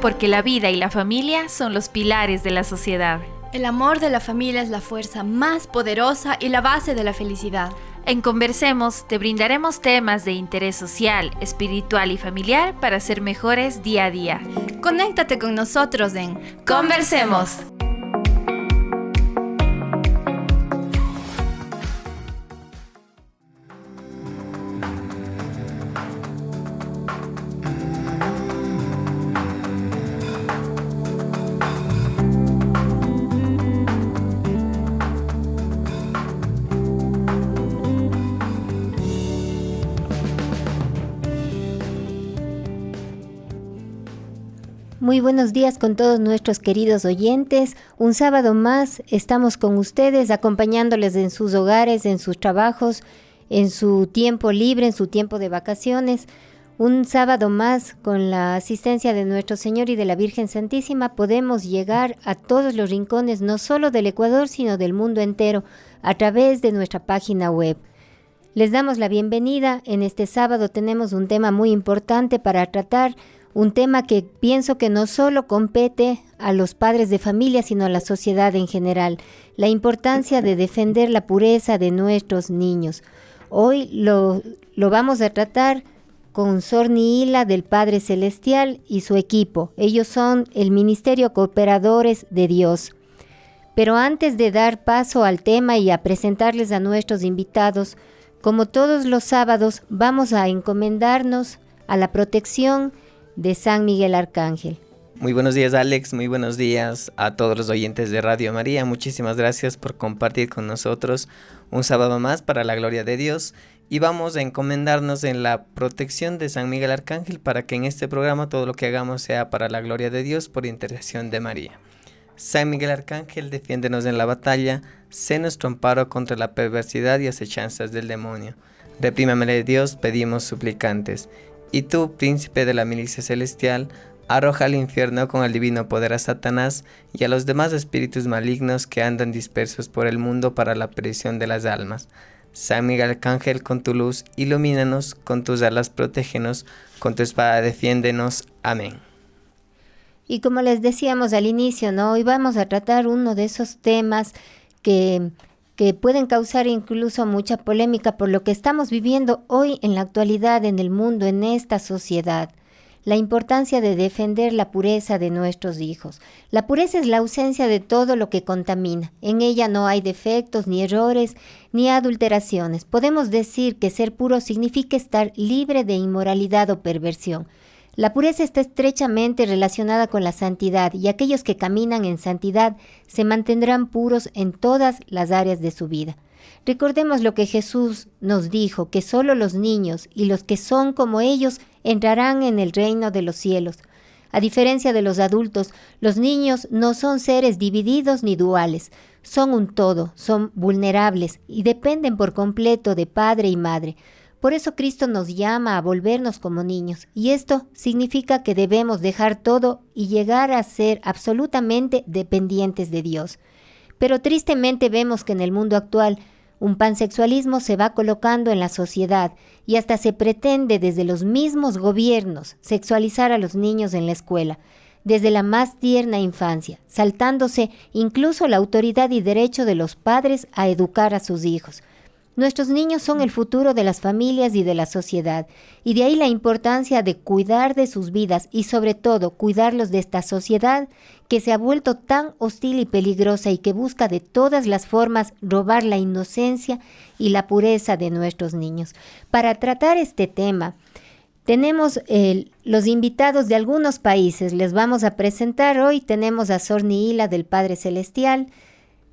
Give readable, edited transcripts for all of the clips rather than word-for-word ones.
porque la vida y la familia son los pilares de la sociedad. El amor de la familia es la fuerza más poderosa y la base de la felicidad. En Conversemos te brindaremos temas de interés social, espiritual y familiar para ser mejores día a día. Conéctate con nosotros en Conversemos. Muy buenos días con todos nuestros queridos oyentes. Un sábado más estamos con ustedes acompañándoles en sus hogares, en sus trabajos, en su tiempo libre, en su tiempo de vacaciones. Un sábado más con la asistencia de nuestro Señor y de la Virgen Santísima podemos llegar a todos los rincones, no solo del Ecuador, sino del mundo entero, a través de nuestra página web. Les damos la bienvenida. En este sábado tenemos un tema muy importante para tratar, un tema que pienso que no solo compete a los padres de familia, sino a la sociedad en general, la importancia de defender la pureza de nuestros niños. Hoy lo vamos a tratar con Sor Niila del Padre Celestial y su equipo. Ellos son el Ministerio Cooperadores de Dios. Pero antes de dar paso al tema y a presentarles a nuestros invitados, como todos los sábados, vamos a encomendarnos a la protección de San Miguel Arcángel. Muy buenos días, Alex, muy buenos días a todos los oyentes de Radio María. Muchísimas gracias por compartir con nosotros un sábado más para la gloria de Dios, y vamos a encomendarnos en la protección de San Miguel Arcángel para que en este programa todo lo que hagamos sea para la gloria de Dios por intercesión de María. San Miguel Arcángel, defiéndenos en la batalla, sé nuestro amparo contra la perversidad y acechanzas del demonio. Reprímamele Dios, pedimos suplicantes. Y tú, príncipe de la milicia celestial, arroja al infierno con el divino poder a Satanás y a los demás espíritus malignos que andan dispersos por el mundo para la perdición de las almas. San Miguel Arcángel, con tu luz, ilumínanos, con tus alas protégenos, con tu espada defiéndenos. Amén. Y como les decíamos al inicio, ¿no? Hoy vamos a tratar uno de esos temas que pueden causar incluso mucha polémica por lo que estamos viviendo hoy en la actualidad en el mundo, en esta sociedad. La importancia de defender la pureza de nuestros hijos. La pureza es la ausencia de todo lo que contamina. En ella no hay defectos, ni errores, ni adulteraciones. Podemos decir que ser puro significa estar libre de inmoralidad o perversión. La pureza está estrechamente relacionada con la santidad, y aquellos que caminan en santidad se mantendrán puros en todas las áreas de su vida. Recordemos lo que Jesús nos dijo, que solo los niños y los que son como ellos entrarán en el reino de los cielos. A diferencia de los adultos, los niños no son seres divididos ni duales, son un todo, son vulnerables y dependen por completo de padre y madre. Por eso Cristo nos llama a volvernos como niños, y esto significa que debemos dejar todo y llegar a ser absolutamente dependientes de Dios. Pero tristemente vemos que en el mundo actual un pansexualismo se va colocando en la sociedad y hasta se pretende desde los mismos gobiernos sexualizar a los niños en la escuela, desde la más tierna infancia, saltándose incluso la autoridad y derecho de los padres a educar a sus hijos. Nuestros niños son el futuro de las familias y de la sociedad, y de ahí la importancia de cuidar de sus vidas y sobre todo cuidarlos de esta sociedad que se ha vuelto tan hostil y peligrosa y que busca de todas las formas robar la inocencia y la pureza de nuestros niños. Para tratar este tema, tenemos los invitados de algunos países. Les vamos a presentar hoy. Tenemos a Sor Niila del Padre Celestial.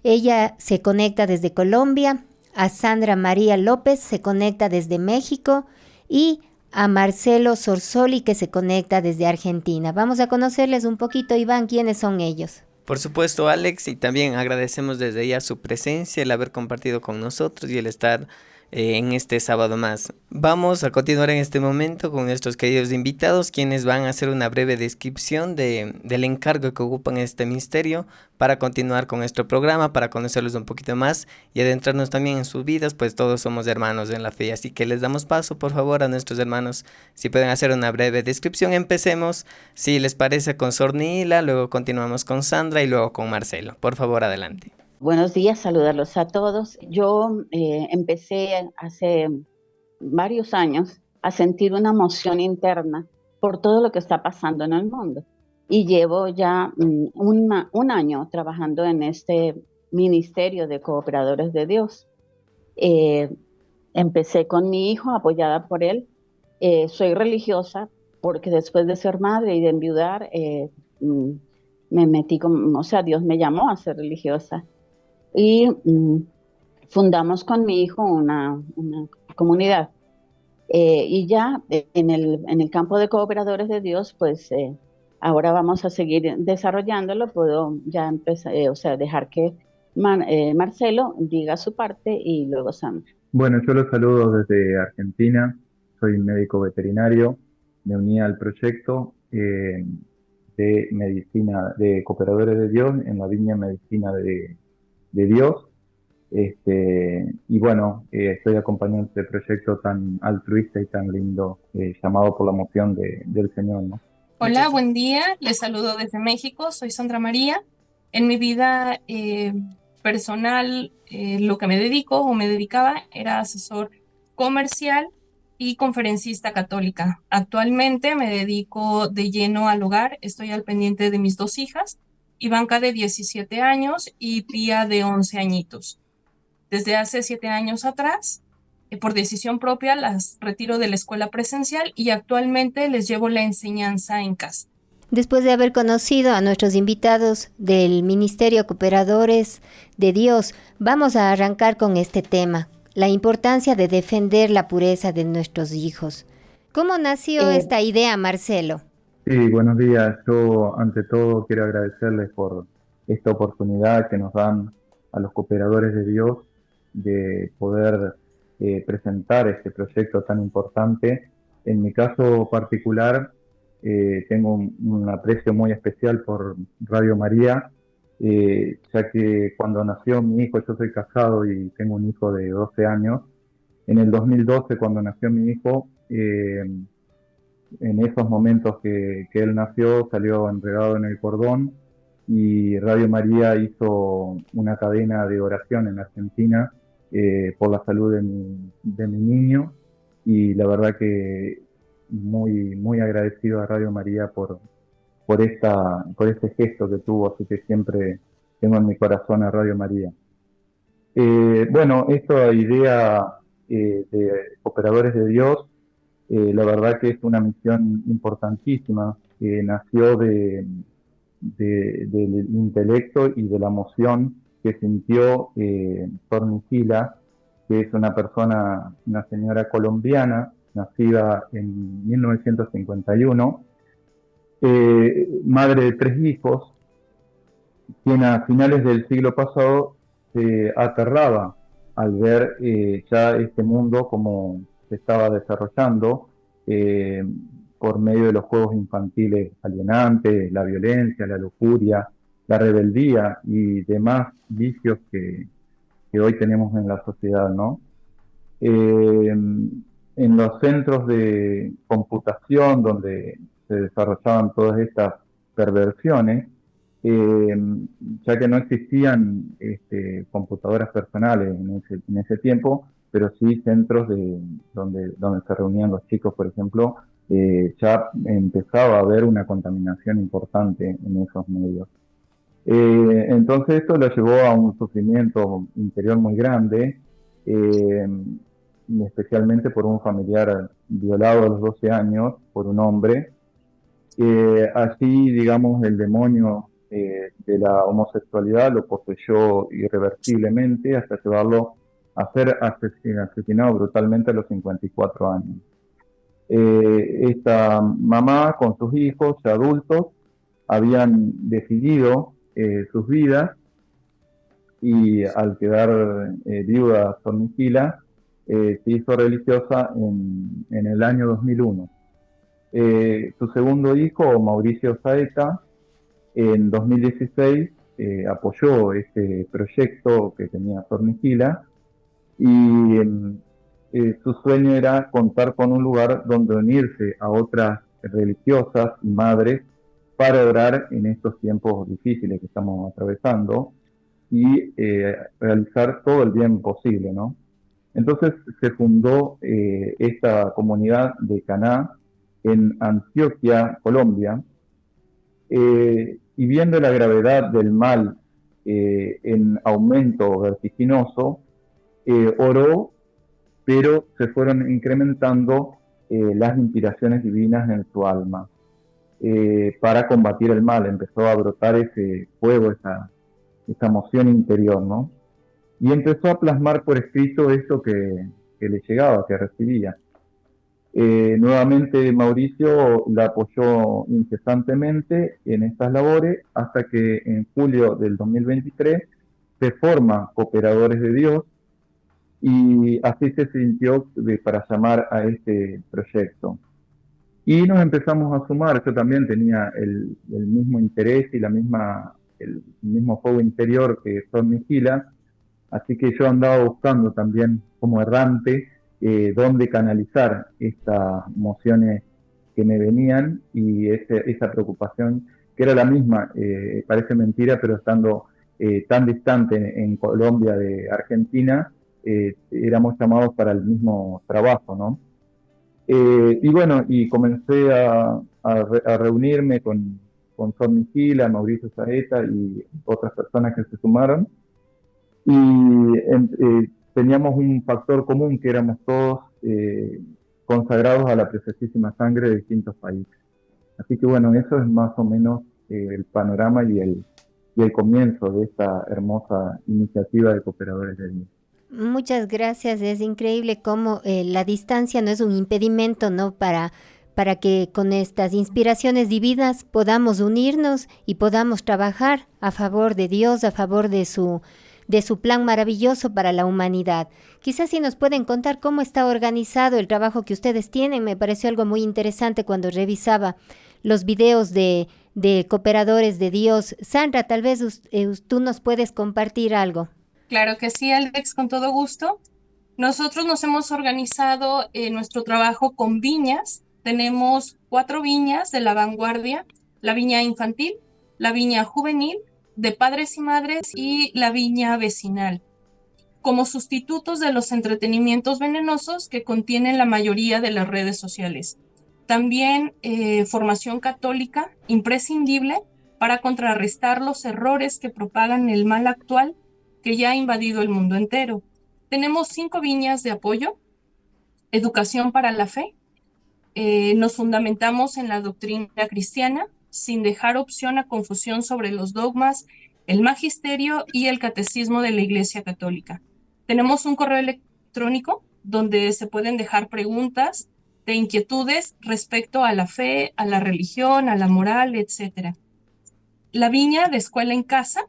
Ella se conecta desde Colombia. A Sandra María López se conecta desde México y a Marcelo Sorsoli que se conecta desde Argentina. Vamos a conocerles un poquito, Iván, ¿quiénes son ellos? Por supuesto, Alex, y también agradecemos desde ya su presencia, el haber compartido con nosotros y el estar en este sábado más. Vamos a continuar en este momento con nuestros queridos invitados, quienes van a hacer una breve descripción del encargo que ocupan en este ministerio para continuar con nuestro programa, para conocerlos un poquito más y adentrarnos también en sus vidas, pues todos somos hermanos en la fe. Así que les damos paso, por favor, a nuestros hermanos, si pueden hacer una breve descripción. Empecemos, si les parece, con Sornila, luego continuamos con Sandra y luego con Marcelo. Por favor, adelante. Buenos días, saludarlos a todos. Yo empecé hace varios años a sentir una emoción interna por todo lo que está pasando en el mundo. Y llevo ya un año trabajando en este ministerio de cooperadores de Dios. Empecé con mi hijo, apoyada por él. Soy religiosa porque después de ser madre y de enviudar, me metí Dios me llamó a ser religiosa. Y fundamos con mi hijo una comunidad. Y ya en el campo de cooperadores de Dios, pues ahora vamos a seguir desarrollándolo. Puedo ya empezar, dejar que Marcelo diga su parte y luego Sandra. Bueno, yo los saludo desde Argentina, soy médico veterinario, me uní al proyecto de medicina de cooperadores de Dios en la Viña Medicina de Dios. Y bueno, estoy acompañando este proyecto tan altruista y tan lindo, llamado por la moción del Señor, ¿no? Hola, buen día, les saludo desde México, soy Sandra María. En mi vida personal, lo que me dedico o me dedicaba era asesor comercial y conferencista católica. Actualmente me dedico de lleno al hogar, estoy al pendiente de mis 2 hijas, Ivanka de 17 años y Pía de 11 añitos. Desde hace 7 años atrás, por decisión propia, las retiro de la escuela presencial y actualmente les llevo la enseñanza en casa. Después de haber conocido a nuestros invitados del Ministerio Cooperadores de Dios, vamos a arrancar con este tema, la importancia de defender la pureza de nuestros hijos. ¿Cómo nació esta idea, Marcelo? Sí, buenos días. Yo, ante todo, quiero agradecerles por esta oportunidad que nos dan a los cooperadores de Dios de poder presentar este proyecto tan importante. En mi caso particular, tengo un aprecio muy especial por Radio María, ya que cuando nació mi hijo, yo soy casado y tengo un hijo de 12 años. En el 2012, cuando nació mi hijo, en esos momentos que él nació, salió enredado en el cordón y Radio María hizo una cadena de oración en Argentina por la salud de mi niño, y la verdad que muy, muy agradecido a Radio María por este gesto que tuvo, así que siempre tengo en mi corazón a Radio María. Bueno, esta idea de Cooperadores de Dios, la verdad que es una misión importantísima, que nació del intelecto y de la emoción que sintió Sornila, que es una señora colombiana, nacida en 1951, madre de 3 hijos, quien a finales del siglo pasado se aterraba al ver ya este mundo como se estaba desarrollando por medio de los juegos infantiles alienantes, la violencia, la lujuria, la rebeldía y demás vicios que hoy tenemos en la sociedad, ¿no? En los centros de computación donde se desarrollaban todas estas perversiones, ya que no existían computadoras personales en ese tiempo, pero sí centros donde se reunían los chicos, por ejemplo, ya empezaba a haber una contaminación importante en esos medios. Entonces esto lo llevó a un sufrimiento interior muy grande, especialmente por un familiar violado a los 12 años por un hombre. Así, digamos, el demonio de la homosexualidad lo poseyó irreversiblemente hasta llevarlo a ser asesinado brutalmente a los 54 años. Esta mamá con sus hijos ya adultos habían decidido sus vidas, y al quedar viuda Sornila, se hizo religiosa en el año 2001. Su segundo hijo, Mauricio Saeta, en 2016 apoyó este proyecto que tenía Sor Migila y su sueño era contar con un lugar donde unirse a otras religiosas y madres para orar en estos tiempos difíciles que estamos atravesando y realizar todo el bien posible, ¿no? Entonces se fundó esta comunidad de Caná en Antioquia, Colombia, y viendo la gravedad del mal en aumento vertiginoso, oró, pero se fueron incrementando las inspiraciones divinas en su alma para combatir el mal. Empezó a brotar ese fuego, esa emoción interior, ¿no? Y empezó a plasmar por escrito eso que le llegaba, que recibía. Nuevamente Mauricio la apoyó incesantemente en estas labores hasta que en julio del 2023 se forma Cooperadores de Dios y así se sintió para llamar a este proyecto. Y nos empezamos a sumar. Yo también tenía el mismo interés y el mismo fuego interior que Sor Migila, así que yo andaba buscando también como errante dónde canalizar estas emociones que me venían y esa preocupación que era la misma, parece mentira, pero estando tan distante en Colombia de Argentina, éramos llamados para el mismo trabajo, ¿no? Y bueno, y comencé a reunirme con Sor Migila, Mauricio Saeta y otras personas que se sumaron, y teníamos un factor común, que éramos todos consagrados a la Preciosísima Sangre de distintos países. Así que bueno, eso es más o menos el panorama y el comienzo de esta hermosa iniciativa de Cooperadores de Dios. Muchas gracias. Es increíble cómo la distancia no es un impedimento, ¿no? Para que con estas inspiraciones divinas podamos unirnos y podamos trabajar a favor de Dios, a favor de su plan maravilloso para la humanidad. Quizás si nos pueden contar cómo está organizado el trabajo que ustedes tienen. Me pareció algo muy interesante cuando revisaba los videos de Cooperadores de Dios. Sandra, tal vez tú nos puedes compartir algo. Claro que sí, Alex, con todo gusto. Nosotros nos hemos organizado nuestro trabajo con viñas. Tenemos 4 viñas de la vanguardia: la viña infantil, la viña juvenil, de padres y madres, y la viña vecinal, como sustitutos de los entretenimientos venenosos que contienen la mayoría de las redes sociales. También formación católica imprescindible para contrarrestar los errores que propagan el mal actual que ya ha invadido el mundo entero. Tenemos 5 viñas de apoyo: educación para la fe. Nos fundamentamos en la doctrina cristiana, sin dejar opción a confusión sobre los dogmas, el magisterio y el catecismo de la Iglesia Católica. Tenemos un correo electrónico donde se pueden dejar preguntas de inquietudes respecto a la fe, a la religión, a la moral, etc. La viña de escuela en casa,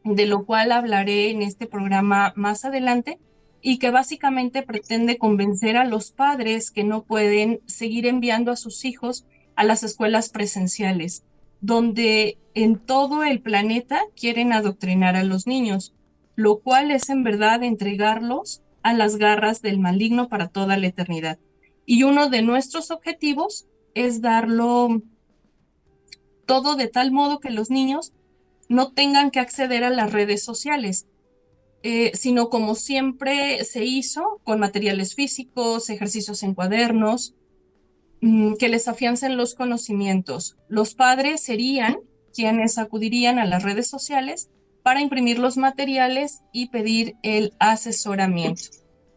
de lo cual hablaré en este programa más adelante, y que básicamente pretende convencer a los padres que no pueden seguir enviando a sus hijos a las escuelas presenciales, donde en todo el planeta quieren adoctrinar a los niños, lo cual es en verdad entregarlos a las garras del maligno para toda la eternidad. Y uno de nuestros objetivos es darlo todo de tal modo que los niños no tengan que acceder a las redes sociales, sino como siempre se hizo, con materiales físicos, ejercicios en cuadernos, que les afiancen los conocimientos. Los padres serían quienes acudirían a las redes sociales para imprimir los materiales y pedir el asesoramiento.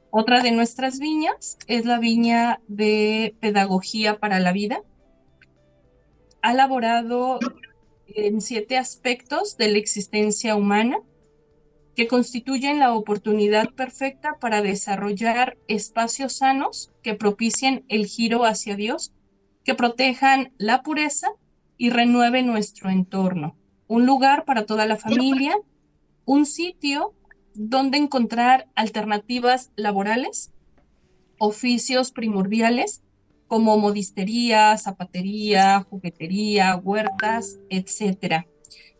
Otra de nuestras viñas es la viña de Pedagogía para la Vida. Ha elaborado en 7 aspectos de la existencia humana que constituyen la oportunidad perfecta para desarrollar espacios sanos que propicien el giro hacia Dios, que protejan la pureza y renueven nuestro entorno. Un lugar para toda la familia, un sitio donde encontrar alternativas laborales oficios primordiales como modistería, zapatería, juguetería, huertas, etc.,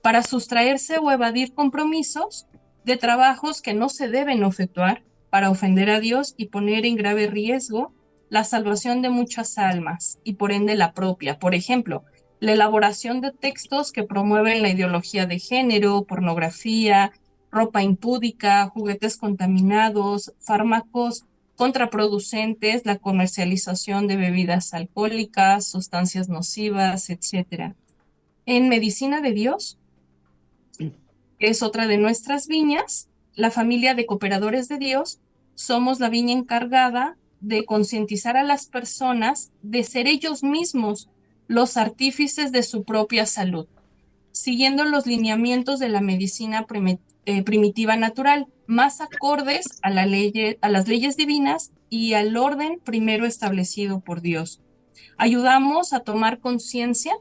para sustraerse o evadir compromisos de trabajos que no se deben efectuar para ofender a Dios y poner en grave riesgo la salvación de muchas almas y por ende la propia. Por ejemplo, la elaboración de textos que promueven la ideología de género, pornografía, ropa impúdica, juguetes contaminados, fármacos contraproducentes, la comercialización de bebidas alcohólicas, sustancias nocivas, etc. En Medicina de Dios, que es otra de nuestras viñas, la familia de Cooperadores de Dios, somos la viña encargada de concientizar a las personas de ser ellos mismos los artífices de su propia salud, siguiendo los lineamientos de la medicina primitiva natural, más acordes a las leyes divinas y al orden primero establecido por Dios. Ayudamos a tomar conciencia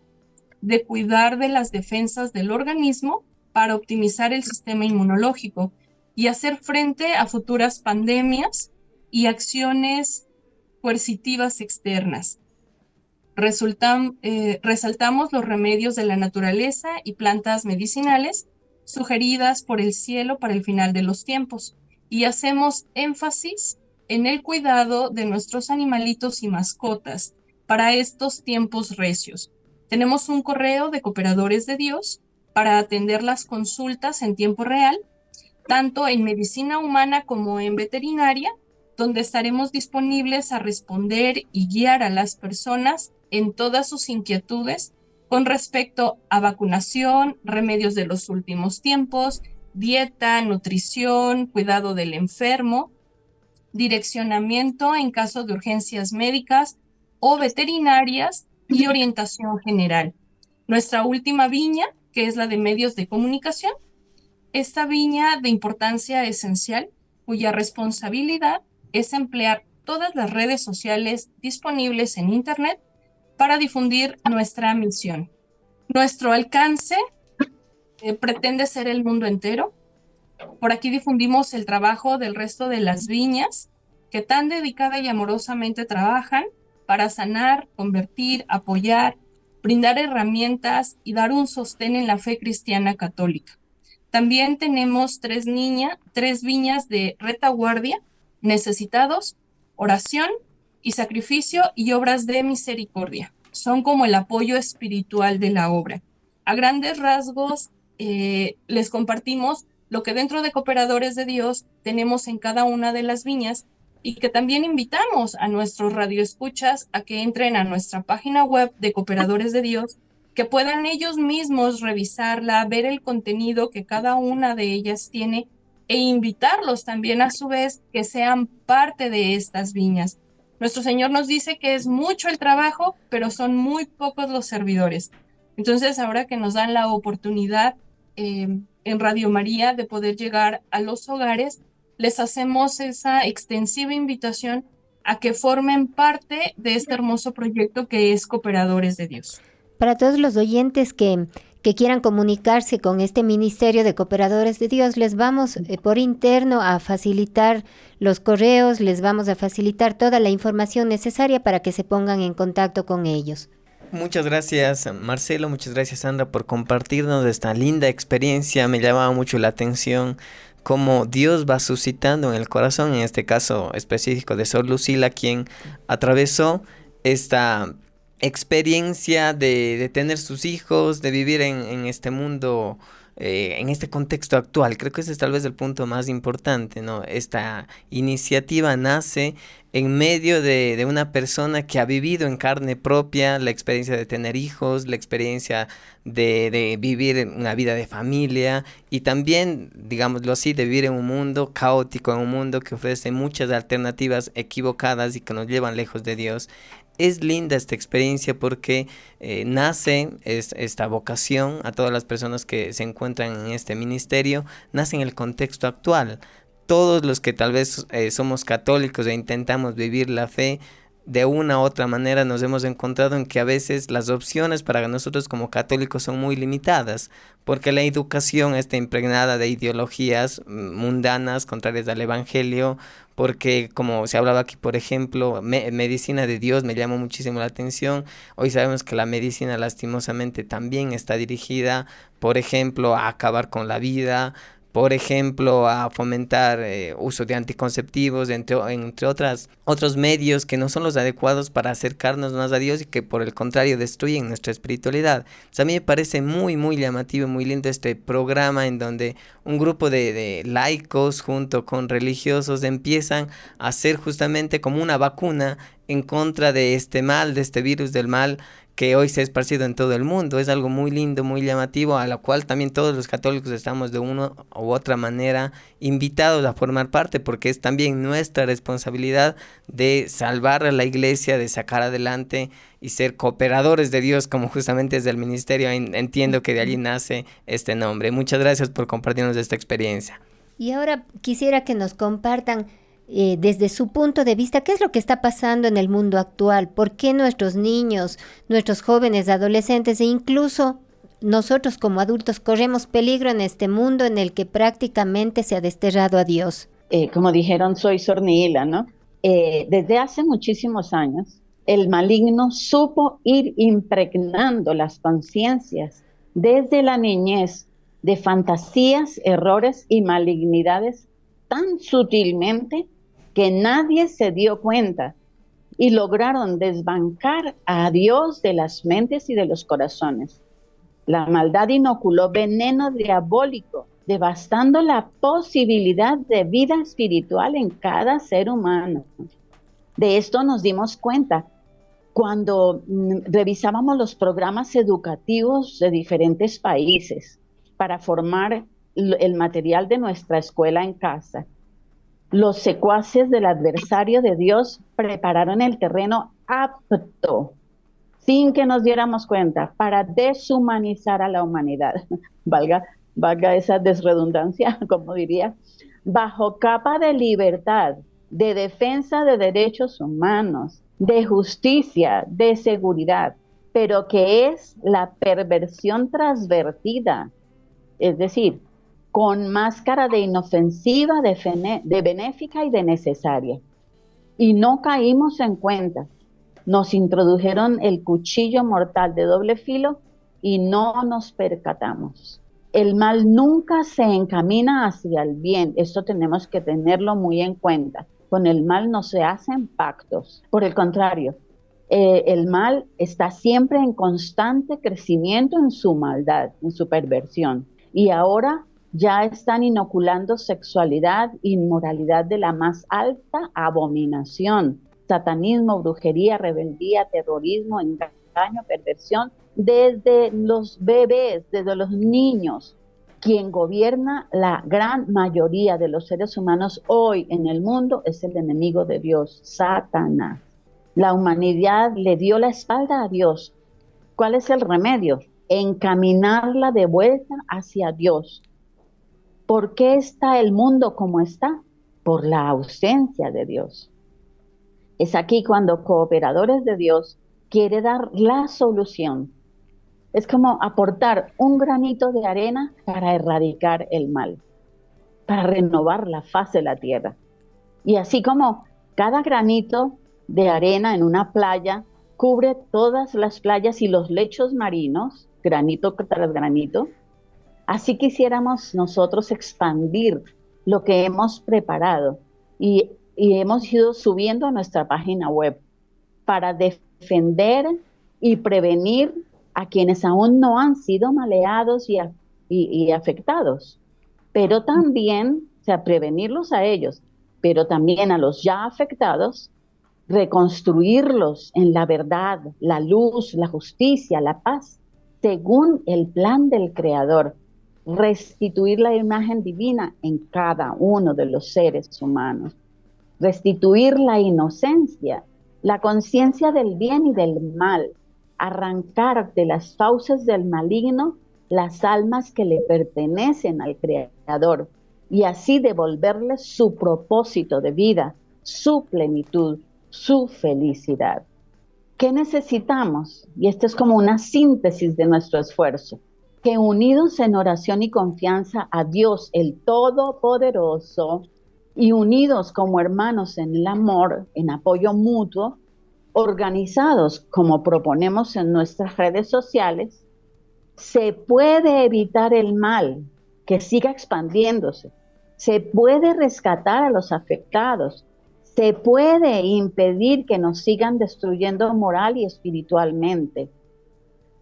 de cuidar de las defensas del organismo para optimizar el sistema inmunológico y hacer frente a futuras pandemias y acciones coercitivas externas. Resaltamos los remedios de la naturaleza y plantas medicinales sugeridas por el cielo para el final de los tiempos y hacemos énfasis en el cuidado de nuestros animalitos y mascotas para estos tiempos recios. Tenemos un correo de Cooperadores de Dios para atender las consultas en tiempo real, tanto en medicina humana como en veterinaria, donde estaremos disponibles a responder y guiar a las personas en todas sus inquietudes con respecto a vacunación, remedios de los últimos tiempos, dieta, nutrición, cuidado del enfermo, direccionamiento en caso de urgencias médicas o veterinarias y orientación general. Nuestra última viña, que es la de medios de comunicación, esta viña de importancia esencial, cuya responsabilidad es emplear todas las redes sociales disponibles en Internet para difundir nuestra misión. Nuestro alcance pretende ser el mundo entero. Por aquí difundimos el trabajo del resto de las viñas que tan dedicada y amorosamente trabajan para sanar, convertir, apoyar, brindar herramientas y dar un sostén en la fe cristiana católica. También tenemos tres viñas de retaguardia, necesitados, oración y sacrificio y obras de misericordia. Son como el apoyo espiritual de la obra. A grandes rasgos, les compartimos lo que dentro de Cooperadores de Dios tenemos en cada una de las viñas y que también invitamos a nuestros radioescuchas a que entren a nuestra página web de Cooperadores de Dios, que puedan ellos mismos revisarla, ver el contenido que cada una de ellas tiene e invitarlos también a su vez que sean parte de estas viñas. Nuestro Señor nos dice que es mucho el trabajo, pero son muy pocos los servidores. Entonces, ahora que nos dan la oportunidad en Radio María de poder llegar a los hogares, les hacemos esa extensiva invitación a que formen parte de este hermoso proyecto que es Cooperadores de Dios. Para todos los oyentes que quieran comunicarse con este Ministerio de Cooperadores de Dios, les vamos por interno a facilitar los correos, les vamos a facilitar toda la información necesaria para que se pongan en contacto con ellos. Muchas gracias, Marcelo, muchas gracias, Sandra, por compartirnos esta linda experiencia. Me llamaba mucho la atención cómo Dios va suscitando en el corazón, en este caso específico de Sor Lucila, quien atravesó esta experiencia de tener sus hijos, de vivir en este mundo, en este contexto actual. Creo que ese es tal vez el punto más importante, ¿no? Esta iniciativa nace en medio de una persona que ha vivido en carne propia la experiencia de tener hijos, la experiencia de vivir una vida de familia y también, digámoslo así, de vivir en un mundo caótico, en un mundo que ofrece muchas alternativas equivocadas y que nos llevan lejos de Dios. Es linda esta experiencia porque nace esta vocación a todas las personas que se encuentran en este ministerio, nace en el contexto actual. Todos los que tal vez somos católicos e intentamos vivir la fe, de una u otra manera nos hemos encontrado en que a veces las opciones para nosotros como católicos son muy limitadas, porque la educación está impregnada de ideologías mundanas, contrarias al evangelio, porque como se hablaba aquí, por ejemplo, medicina de Dios me llamó muchísimo la atención. Hoy sabemos que la medicina lastimosamente también está dirigida, por ejemplo, a acabar con la vida, por ejemplo, a fomentar uso de anticonceptivos, entre otros medios que no son los adecuados para acercarnos más a Dios y que por el contrario destruyen nuestra espiritualidad. Entonces, a mí me parece muy, muy llamativo, muy lindo este programa en donde un grupo de laicos junto con religiosos empiezan a hacer justamente como una vacuna en contra de este mal, de este virus del mal que hoy se ha esparcido en todo el mundo. Es algo muy lindo, muy llamativo, a lo cual también todos los católicos estamos de una u otra manera invitados a formar parte, porque es también nuestra responsabilidad de salvar a la iglesia, de sacar adelante y ser cooperadores de Dios, como justamente es del ministerio. Entiendo que de allí nace este nombre. Muchas gracias por compartirnos esta experiencia. Y ahora quisiera que nos compartan desde su punto de vista, ¿qué es lo que está pasando en el mundo actual? ¿Por qué nuestros niños, nuestros jóvenes, adolescentes e incluso nosotros como adultos corremos peligro en este mundo en el que prácticamente se ha desterrado a Dios? Como dijeron, soy Sornila, ¿no? Desde hace muchísimos años, el maligno supo ir impregnando las conciencias desde la niñez de fantasías, errores y malignidades tan sutilmente que nadie se dio cuenta y lograron desbancar a Dios de las mentes y de los corazones. La maldad inoculó veneno diabólico, devastando la posibilidad de vida espiritual en cada ser humano. De esto nos dimos cuenta cuando revisábamos los programas educativos de diferentes países para formar el material de nuestra escuela en casa. Los secuaces del adversario de Dios prepararon el terreno apto, sin que nos diéramos cuenta, para deshumanizar a la humanidad. Valga esa desredundancia, como diría, bajo capa de libertad, de defensa de derechos humanos, de justicia, de seguridad, pero que es la perversión transvertida, es decir, con máscara de inofensiva, de benéfica y de necesaria. Y no caímos en cuenta. Nos introdujeron el cuchillo mortal de doble filo y no nos percatamos. El mal nunca se encamina hacia el bien. Esto tenemos que tenerlo muy en cuenta. Con el mal no se hacen pactos. Por el contrario, el mal está siempre en constante crecimiento en su maldad, en su perversión. Y ahora ya están inoculando sexualidad, inmoralidad de la más alta abominación, satanismo, brujería, rebeldía, terrorismo, engaño, perversión, desde los bebés, desde los niños. Quien gobierna la gran mayoría de los seres humanos hoy en el mundo es el enemigo de Dios, Satanás. La humanidad le dio la espalda a Dios. ¿Cuál es el remedio? Encaminarla de vuelta hacia Dios. ¿Por qué está el mundo como está? Por la ausencia de Dios. Es aquí cuando cooperadores de Dios quiere dar la solución. Es como aportar un granito de arena para erradicar el mal, para renovar la faz de la tierra. Y así como cada granito de arena en una playa cubre todas las playas y los lechos marinos, granito tras granito, así quisiéramos nosotros expandir lo que hemos preparado y hemos ido subiendo a nuestra página web para defender y prevenir a quienes aún no han sido maleados y afectados, pero también, o sea, prevenirlos a ellos, pero también a los ya afectados, reconstruirlos en la verdad, la luz, la justicia, la paz, según el plan del Creador, restituir la imagen divina en cada uno de los seres humanos, restituir la inocencia, la conciencia del bien y del mal, arrancar de las fauces del maligno las almas que le pertenecen al Creador y así devolverles su propósito de vida, su plenitud, su felicidad. ¿Qué necesitamos? Y esto es como una síntesis de nuestro esfuerzo. Que unidos en oración y confianza a Dios, el Todopoderoso, y unidos como hermanos en el amor, en apoyo mutuo, organizados como proponemos en nuestras redes sociales, se puede evitar el mal que siga expandiéndose, se puede rescatar a los afectados, se puede impedir que nos sigan destruyendo moral y espiritualmente.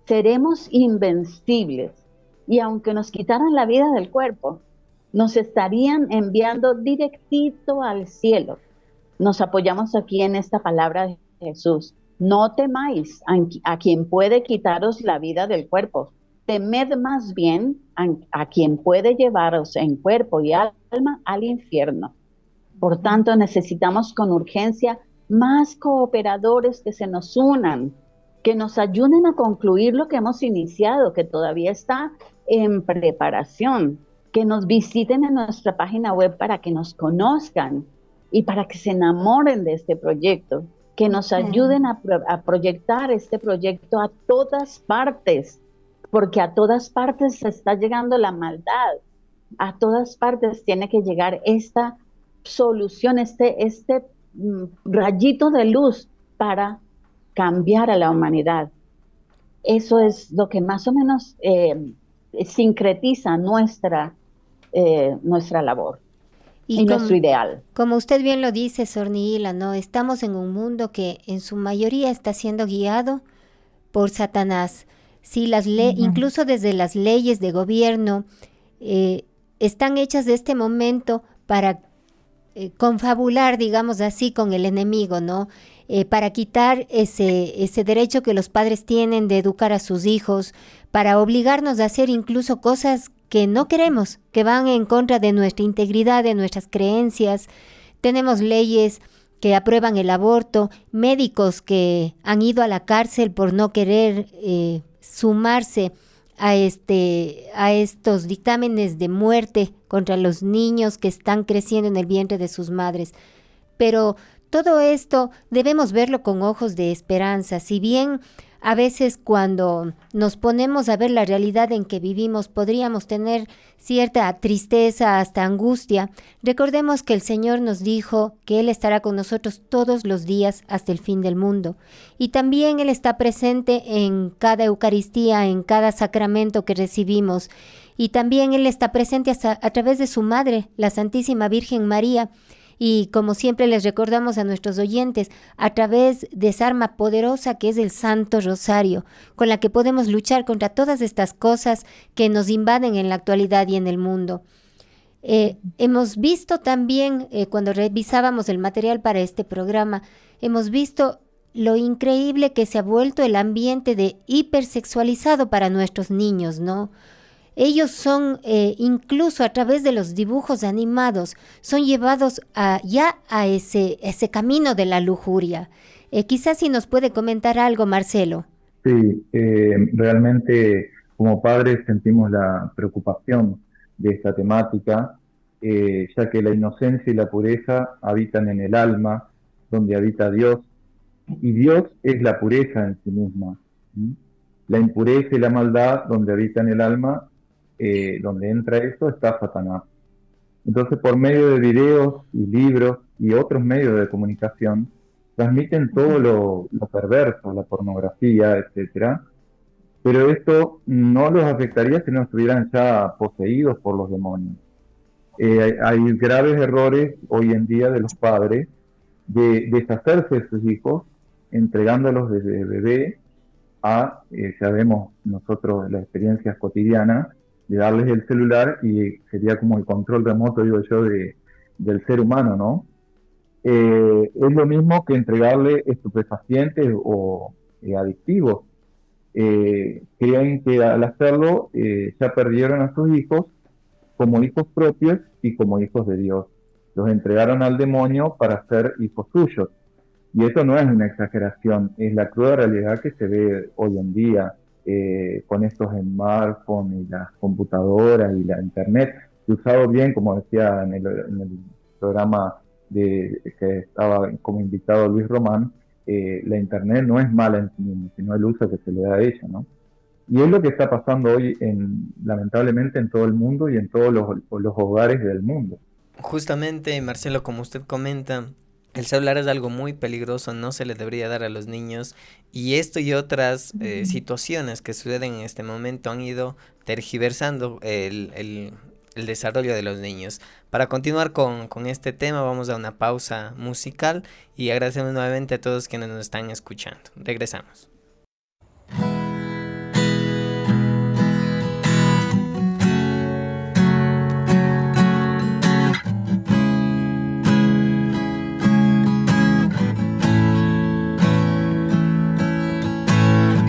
Seremos invencibles y aunque nos quitaran la vida del cuerpo, nos estarían enviando directito al cielo. Nos apoyamos aquí en esta palabra de Jesús. No temáis a quien puede quitaros la vida del cuerpo. Temed más bien a quien puede llevaros en cuerpo y alma al infierno. Por tanto, necesitamos con urgencia más cooperadores que se nos unan, que nos ayuden a concluir lo que hemos iniciado, que todavía está en preparación, que nos visiten en nuestra página web para que nos conozcan y para que se enamoren de este proyecto, que nos ayuden a proyectar este proyecto a todas partes, porque a todas partes se está llegando la maldad, a todas partes tiene que llegar esta solución, este rayito de luz para cambiar a la humanidad. Eso es lo que más o menos sincretiza nuestra labor y nuestro ideal. Como usted bien lo dice, Sor Nihila, ¿no? Estamos en un mundo que en su mayoría está siendo guiado por Satanás. Si incluso desde las leyes de gobierno están hechas de este momento para confabular, digamos así, con el enemigo, ¿no? Para quitar ese derecho que los padres tienen de educar a sus hijos, para obligarnos a hacer incluso cosas que no queremos, que van en contra de nuestra integridad, de nuestras creencias. Tenemos leyes que aprueban el aborto, médicos que han ido a la cárcel por no querer sumarse a estos dictámenes de muerte contra los niños que están creciendo en el vientre de sus madres. Pero todo esto debemos verlo con ojos de esperanza. Si bien a veces cuando nos ponemos a ver la realidad en que vivimos podríamos tener cierta tristeza, hasta angustia, recordemos que el Señor nos dijo que Él estará con nosotros todos los días hasta el fin del mundo. Y también Él está presente en cada Eucaristía, en cada sacramento que recibimos. Y también Él está presente a través de su Madre, la Santísima Virgen María. Y como siempre les recordamos a nuestros oyentes, a través de esa arma poderosa que es el Santo Rosario, con la que podemos luchar contra todas estas cosas que nos invaden en la actualidad y en el mundo. Hemos visto también, cuando revisábamos el material para este programa, hemos visto lo increíble que se ha vuelto el ambiente de hipersexualizado para nuestros niños, ¿no? Ellos son, incluso a través de los dibujos animados, son llevados a ese camino de la lujuria. Quizás si nos puede comentar algo, Marcelo. Sí, realmente como padres sentimos la preocupación de esta temática, ya que la inocencia y la pureza habitan en el alma, donde habita Dios, y Dios es la pureza en sí misma. La impureza y la maldad, donde habita en el alma, donde entra eso, está Satanás. Entonces, por medio de videos y libros y otros medios de comunicación, transmiten todo lo perverso, la pornografía, etcétera. Pero esto no los afectaría si no estuvieran ya poseídos por los demonios. Hay graves errores hoy en día de los padres de deshacerse de sus hijos, entregándolos desde bebé a, ya vemos nosotros las experiencias cotidianas, de darles el celular y sería como el control remoto, digo yo, del ser humano, ¿no? Es lo mismo que entregarle estupefacientes o adictivos. Creen que al hacerlo ya perdieron a sus hijos como hijos propios y como hijos de Dios. Los entregaron al demonio para ser hijos suyos. Y eso no es una exageración, es la cruda realidad que se ve hoy en día. Con estos smartphones y las computadoras y la internet, usado bien, como decía en el programa que estaba como invitado Luis Román, la internet no es mala en sí misma, sino el uso que se le da a ella, ¿no? Y es lo que está pasando hoy, lamentablemente, en todo el mundo y en todos los hogares del mundo. Justamente, Marcelo, como usted comenta, el celular es algo muy peligroso, no se le debería dar a los niños, y esto y otras situaciones que suceden en este momento han ido tergiversando el desarrollo de los niños. Para continuar con este tema, vamos a una pausa musical y agradecemos nuevamente a todos quienes nos están escuchando. Regresamos.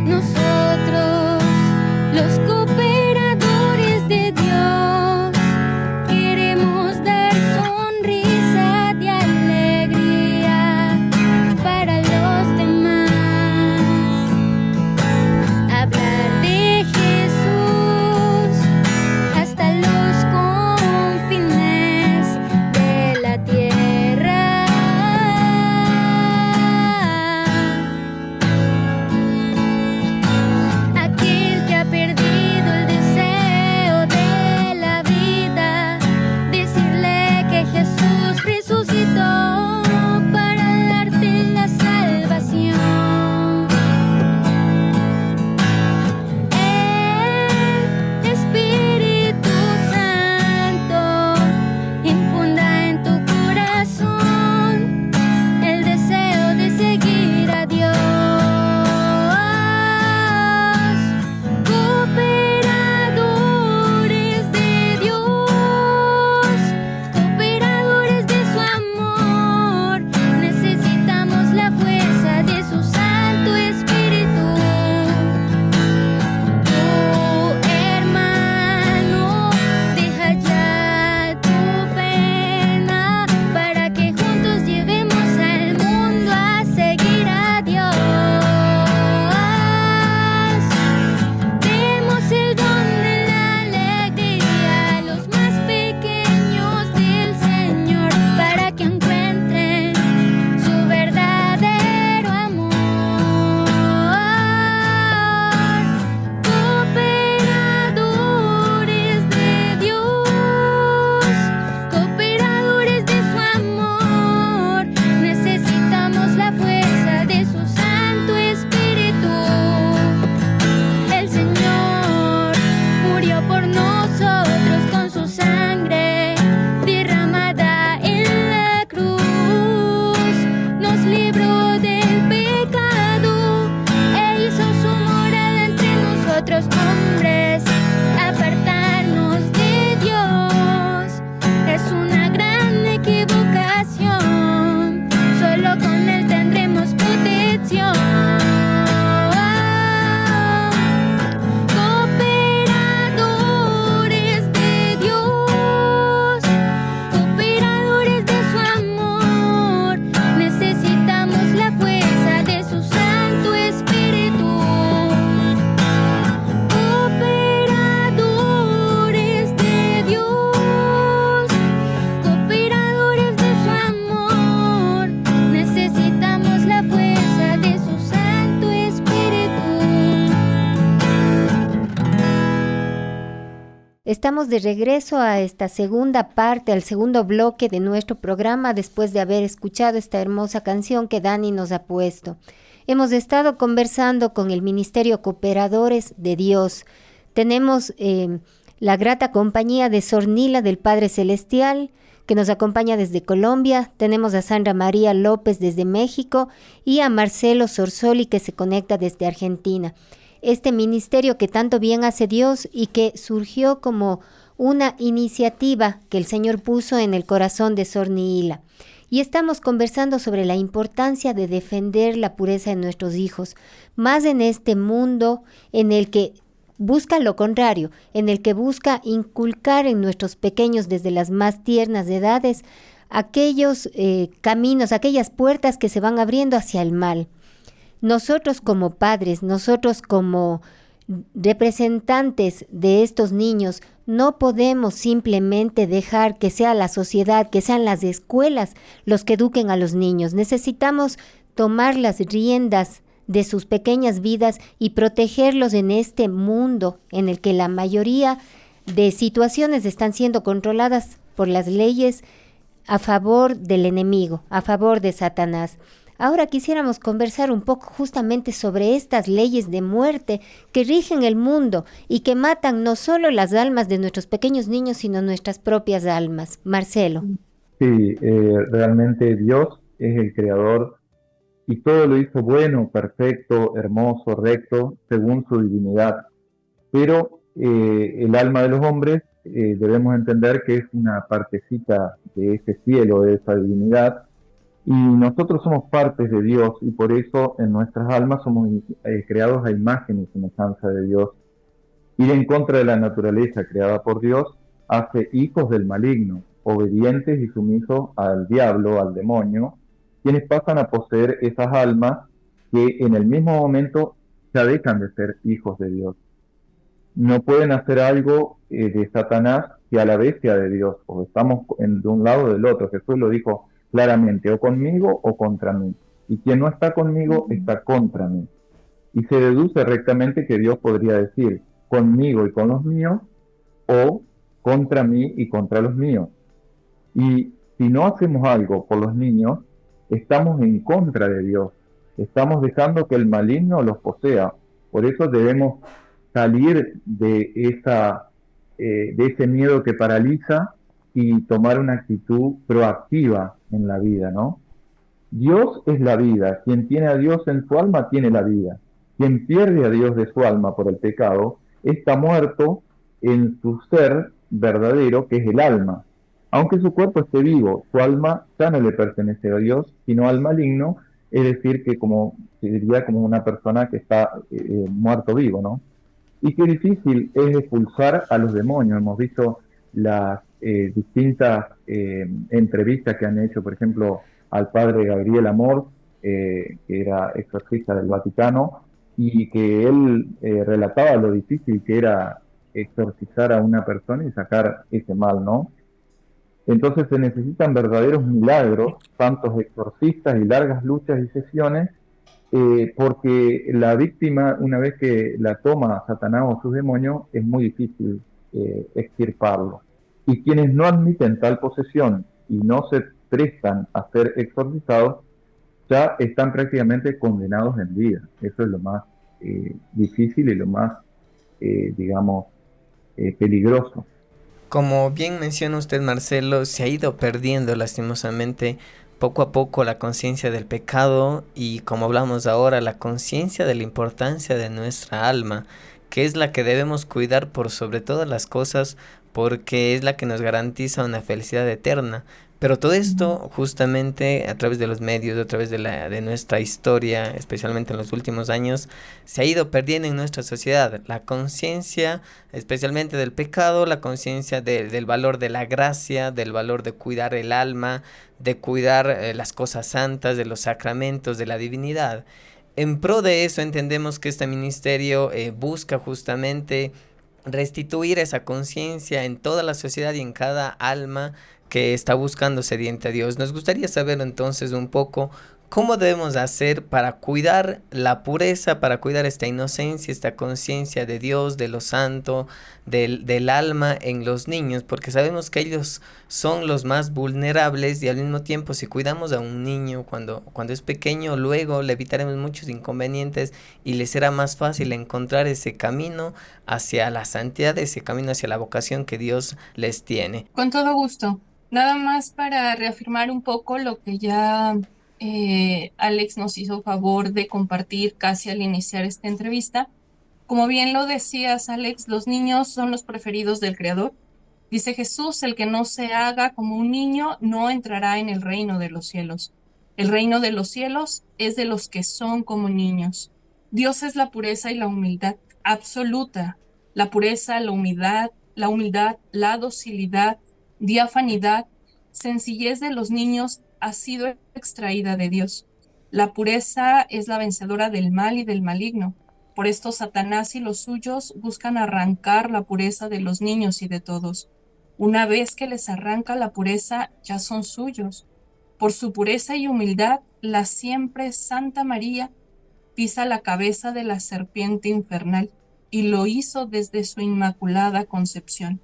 Nosotros, los cooperadores de Dios, queremos dar sonrisa de alegría para los demás. Hablar de Jesús hasta los confines de la tierra. Aquel que ha perdido el deseo de la vida, decirle que Jesús resucitó para darte la salvación. El Espíritu Santo infunda en tu corazón el deseo de seguir a Dios. Cooperadores de Dios, cooperadores de su amor, necesitamos la fuerza de su Santo Espíritu. Tu hermano, deja ya tu pena para que juntos llevemos al mundo a seguir a Dios. Demos el don de la alegría a los más pequeños del Señor para que encuentren su verdadero amor. Cooperadores de Dios, cooperadores de su amor, necesitamos la fuerza de su Santo Espíritu. El Señor murió por nosotros con su sangre derramada en la cruz. Nos libró del pecado e hizo su morada entre nosotros hombres. Apartarnos de Dios es una gran equivocación. Solo con Él tendremos protección. Cooperadores de Dios, cooperadores de su amor, necesitamos la fuerza de su Santo Espíritu. Cooperadores de Dios, cooperadores de su amor, necesitamos la fuerza de su Santo Espíritu. Estamos de regreso a esta segunda parte, al segundo bloque de nuestro programa, después de haber escuchado esta hermosa canción que Dani nos ha puesto. Hemos estado conversando con el Ministerio Cooperadores de Dios. Tenemos la grata compañía de Sor Nila del Padre Celestial, que nos acompaña desde Colombia. Tenemos a Sandra María López desde México y a Marcelo Sorsoli, que se conecta desde Argentina. Este ministerio que tanto bien hace Dios y que surgió como una iniciativa que el Señor puso en el corazón de Sor Nila. Y estamos conversando sobre la importancia de defender la pureza de nuestros hijos, más en este mundo en el que busca lo contrario, en el que busca inculcar en nuestros pequeños desde las más tiernas edades aquellos caminos, aquellas puertas que se van abriendo hacia el mal. Nosotros como padres, nosotros como representantes de estos niños, no podemos simplemente dejar que sea la sociedad, que sean las escuelas los que eduquen a los niños. Necesitamos tomar las riendas de sus pequeñas vidas y protegerlos en este mundo en el que la mayoría de situaciones están siendo controladas por las leyes a favor del enemigo, a favor de Satanás. Ahora quisiéramos conversar un poco justamente sobre estas leyes de muerte que rigen el mundo y que matan no solo las almas de nuestros pequeños niños, sino nuestras propias almas. Marcelo. Sí, realmente Dios es el creador y todo lo hizo bueno, perfecto, hermoso, recto, según su divinidad. Pero el alma de los hombres debemos entender que es una partecita de ese cielo, de esa divinidad, y nosotros somos partes de Dios y por eso en nuestras almas somos creados a imagen y semejanza de Dios. Ir en contra de la naturaleza creada por Dios hace hijos del maligno, obedientes y sumisos al diablo, al demonio, quienes pasan a poseer esas almas que en el mismo momento ya dejan de ser hijos de Dios. No pueden hacer algo de Satanás que a la vez sea de Dios, o estamos de un lado o del otro. Jesús lo dijo claramente, o conmigo o contra mí. Y quien no está conmigo está contra mí. Y se deduce rectamente que Dios podría decir conmigo y con los míos, o contra mí y contra los míos. Y si no hacemos algo por los niños, estamos en contra de Dios. Estamos dejando que el maligno los posea. Por eso debemos salir de ese miedo que paraliza y tomar una actitud proactiva en la vida, ¿no? Dios es la vida. Quien tiene a Dios en su alma tiene la vida. Quien pierde a Dios de su alma por el pecado está muerto en su ser verdadero, que es el alma. Aunque su cuerpo esté vivo, su alma ya no le pertenece a Dios, sino al maligno, es decir, que se diría como una persona que está muerto vivo, ¿no? Y qué difícil es expulsar a los demonios. Hemos visto las distintas entrevistas que han hecho, por ejemplo, al padre Gabriel Amor, que era exorcista del Vaticano, y que él relataba lo difícil que era exorcizar a una persona y sacar ese mal, ¿no? Entonces se necesitan verdaderos milagros, tantos exorcistas y largas luchas y sesiones, porque la víctima, una vez que la toma Satanás o sus demonios, es muy difícil extirparlo. Y quienes no admiten tal posesión y no se prestan a ser exorcizados, ya están prácticamente condenados en vida. Eso es lo más difícil y lo más, peligroso. Como bien menciona usted, Marcelo, se ha ido perdiendo lastimosamente poco a poco la conciencia del pecado y, como hablamos ahora, la conciencia de la importancia de nuestra alma, que es la que debemos cuidar por sobre todas las cosas, porque es la que nos garantiza una felicidad eterna. Pero todo esto justamente a través de los medios, a través de nuestra historia, especialmente en los últimos años, se ha ido perdiendo en nuestra sociedad. La conciencia, especialmente del pecado, la conciencia del valor de la gracia, del valor de cuidar el alma, de cuidar las cosas santas, de los sacramentos, de la divinidad. En pro de eso entendemos que este ministerio busca justamente restituir esa conciencia en toda la sociedad y en cada alma que está buscando sediente a Dios. Nos gustaría saber entonces un poco cómo debemos hacer para cuidar la pureza, para cuidar esta inocencia, esta conciencia de Dios, de lo santo, del alma en los niños, porque sabemos que ellos son los más vulnerables y al mismo tiempo si cuidamos a un niño cuando es pequeño, luego le evitaremos muchos inconvenientes y le será más fácil encontrar ese camino hacia la santidad, ese camino hacia la vocación que Dios les tiene. Con todo gusto. Nada más para reafirmar un poco lo que ya Alex nos hizo favor de compartir casi al iniciar esta entrevista. Como bien lo decías, Alex, los niños son los preferidos del Creador. Dice Jesús, el que no se haga como un niño no entrará en el reino de los cielos. El reino de los cielos es de los que son como niños. Dios es la pureza y la humildad absoluta. La pureza, la humildad, la docilidad, diafanidad, sencillez de los niños ha sido extraída de Dios. La pureza es la vencedora del mal y del maligno. Por esto Satanás y los suyos buscan arrancar la pureza de los niños y de todos. Una vez que les arranca la pureza, ya son suyos. Por su pureza y humildad, la siempre Santa María pisa la cabeza de la serpiente infernal y lo hizo desde su inmaculada concepción.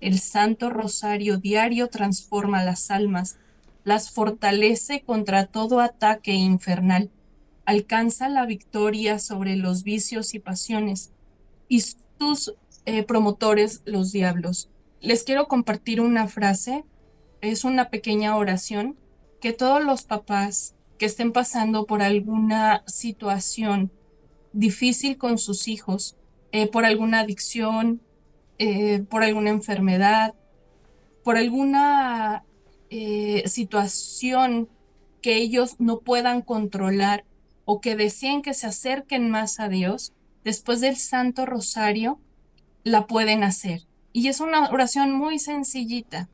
El Santo Rosario diario transforma las almas, las fortalece contra todo ataque infernal, alcanza la victoria sobre los vicios y pasiones, y sus promotores, los diablos. Les quiero compartir una frase, es una pequeña oración que todos los papás que estén pasando por alguna situación difícil con sus hijos, por alguna adicción, por alguna enfermedad, por alguna situación que ellos no puedan controlar o que deseen que se acerquen más a Dios, después del Santo Rosario, la pueden hacer. Y es una oración muy sencillita.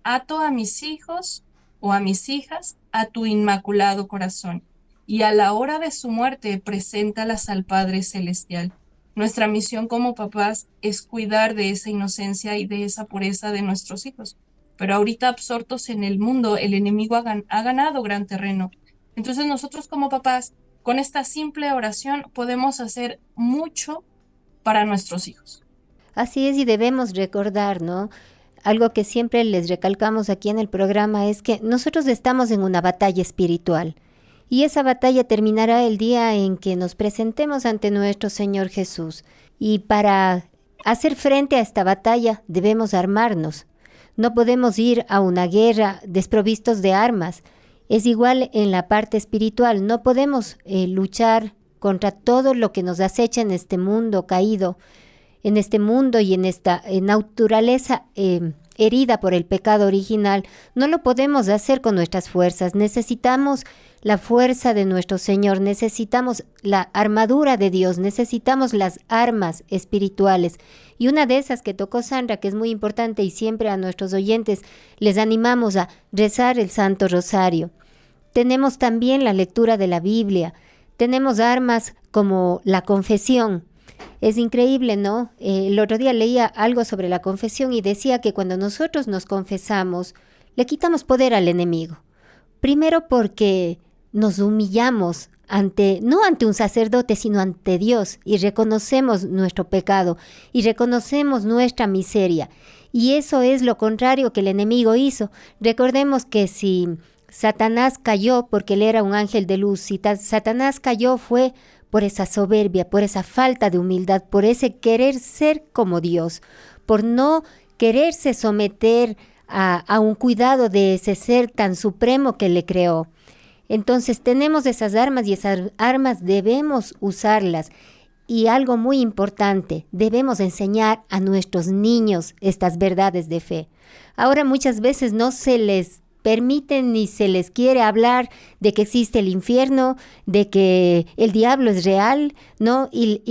Ato a mis hijos o a mis hijas a tu inmaculado corazón, y a la hora de su muerte preséntalas al Padre Celestial. Nuestra misión como papás es cuidar de esa inocencia y de esa pureza de nuestros hijos. Pero ahorita, absortos en el mundo, el enemigo ha ganado gran terreno. Entonces nosotros como papás, con esta simple oración, podemos hacer mucho para nuestros hijos. Así es, y debemos recordar, ¿no? Algo que siempre les recalcamos aquí en el programa es que nosotros estamos en una batalla espiritual, y esa batalla terminará el día en que nos presentemos ante nuestro Señor Jesús. Y para hacer frente a esta batalla debemos armarnos. No podemos ir a una guerra desprovistos de armas. Es igual en la parte espiritual. No podemos luchar contra todo lo que nos acecha en este mundo caído, en este mundo y en esta naturaleza herida por el pecado original. No lo podemos hacer con nuestras fuerzas. Necesitamos la fuerza de nuestro Señor, necesitamos la armadura de Dios, necesitamos las armas espirituales. Y una de esas que tocó Sandra, que es muy importante, y siempre a nuestros oyentes les animamos a rezar el Santo Rosario. Tenemos también la lectura de la Biblia, tenemos armas como la confesión. Es increíble, ¿no? El otro día leía algo sobre la confesión y decía que cuando nosotros nos confesamos, le quitamos poder al enemigo. Primero porque nos humillamos no ante un sacerdote, sino ante Dios, y reconocemos nuestro pecado y reconocemos nuestra miseria. Y eso es lo contrario que el enemigo hizo. Recordemos que si Satanás cayó porque él era un ángel de luz, si Satanás cayó fue por esa soberbia, por esa falta de humildad, por ese querer ser como Dios, por no quererse someter a un cuidado de ese ser tan supremo que le creó. Entonces tenemos esas armas y esas armas debemos usarlas. Y algo muy importante, debemos enseñar a nuestros niños estas verdades de fe. Ahora muchas veces no se les permiten ni se les quiere hablar de que existe el infierno, de que el diablo es real, ¿no? Y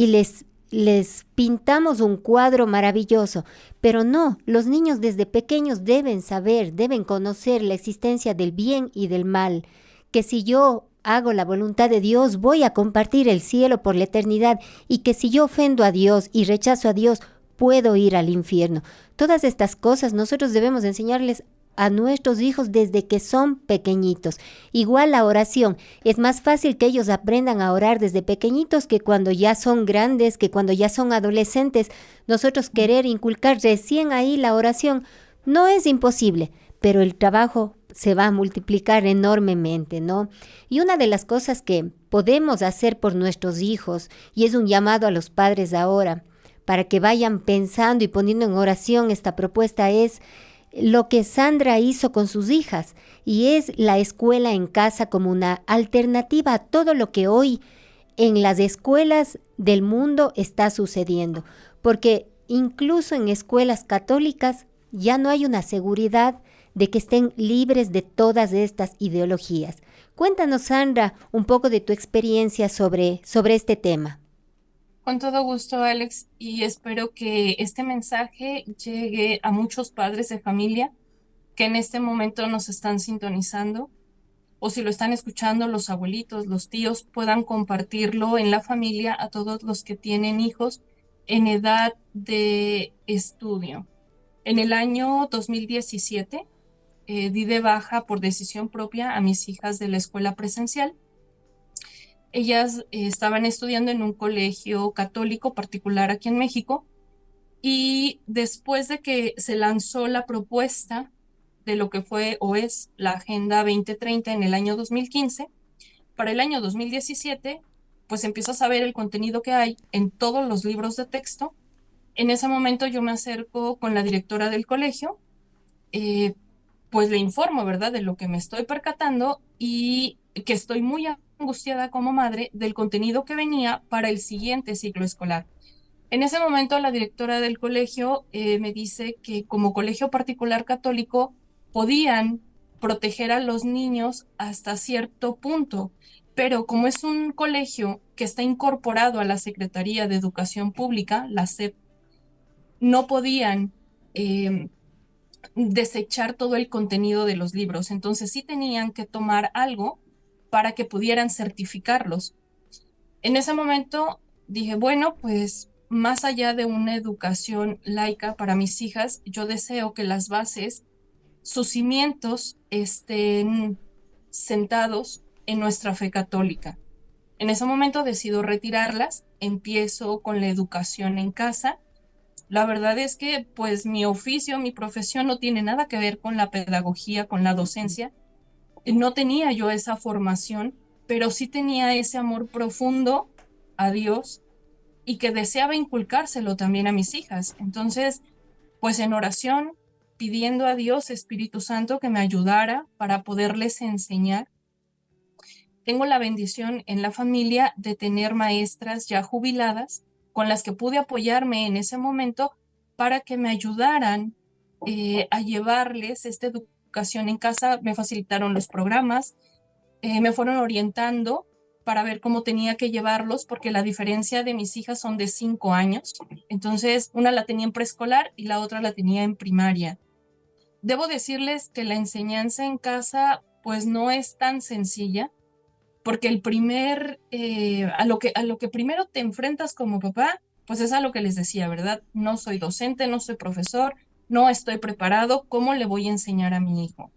les pintamos un cuadro maravilloso, pero no, los niños desde pequeños deben saber, deben conocer la existencia del bien y del mal, que si yo hago la voluntad de Dios, voy a compartir el cielo por la eternidad, y que si yo ofendo a Dios y rechazo a Dios, puedo ir al infierno. Todas estas cosas nosotros debemos enseñarles a nuestros hijos desde que son pequeñitos. Igual la oración, es más fácil que ellos aprendan a orar desde pequeñitos que cuando ya son grandes, que cuando ya son adolescentes. Nosotros querer inculcar recién ahí la oración no es imposible, pero el trabajo se va a multiplicar enormemente, ¿no? Y una de las cosas que podemos hacer por nuestros hijos, y es un llamado a los padres ahora, para que vayan pensando y poniendo en oración esta propuesta, es lo que Sandra hizo con sus hijas, y es la escuela en casa como una alternativa a todo lo que hoy en las escuelas del mundo está sucediendo, porque incluso en escuelas católicas ya no hay una seguridad de que estén libres de todas estas ideologías. Cuéntanos, Sandra, un poco de tu experiencia sobre este tema. Con todo gusto, Alex, y espero que este mensaje llegue a muchos padres de familia que en este momento nos están sintonizando, o si lo están escuchando, los abuelitos, los tíos, puedan compartirlo en la familia a todos los que tienen hijos en edad de estudio. En el año 2017, di de baja por decisión propia a mis hijas de la escuela presencial. Ellas estaban estudiando en un colegio católico particular aquí en México, Y después de que se lanzó la propuesta de lo que fue o es la Agenda 2030 en el año 2015, para el año 2017, pues empiezas a ver el contenido que hay en todos los libros de texto. En ese momento yo me acerco con la directora del colegio, eh, pues le informo, ¿verdad?, de lo que me estoy percatando y que estoy muy angustiada como madre del contenido que venía para el siguiente ciclo escolar. En ese momento la directora del colegio me dice que como colegio particular católico podían proteger a los niños hasta cierto punto, pero como es un colegio que está incorporado a la Secretaría de Educación Pública, la SEP, no podían eh, desechar todo el contenido de los libros, entonces sí tenían que tomar algo para que pudieran certificarlos. En ese momento dije, bueno, pues más allá de una educación laica para mis hijas, yo deseo que las bases, sus cimientos estén sentados en nuestra fe católica. En ese momento decido retirarlas, empiezo con la educación en casa. La verdad es que pues mi oficio, mi profesión no tiene nada que ver con la pedagogía, con la docencia. No tenía yo esa formación, pero sí tenía ese amor profundo a Dios y que deseaba inculcárselo también a mis hijas. Entonces, pues en oración, pidiendo a Dios, Espíritu Santo, que me ayudara para poderles enseñar. Tengo la bendición en la familia de tener maestras ya jubiladas con las que pude apoyarme en ese momento para que me ayudaran a llevarles esta educación en casa. Me facilitaron los programas, me fueron orientando para ver cómo tenía que llevarlos, porque la diferencia de mis hijas son de 5 años. Entonces, una la tenía en preescolar y la otra la tenía en primaria. Debo decirles que la enseñanza en casa, pues no es tan sencilla, porque a lo que primero te enfrentas como papá, pues es a lo que les decía, ¿verdad? No soy docente, no soy profesor, no estoy preparado, ¿cómo le voy a enseñar a mi hijo?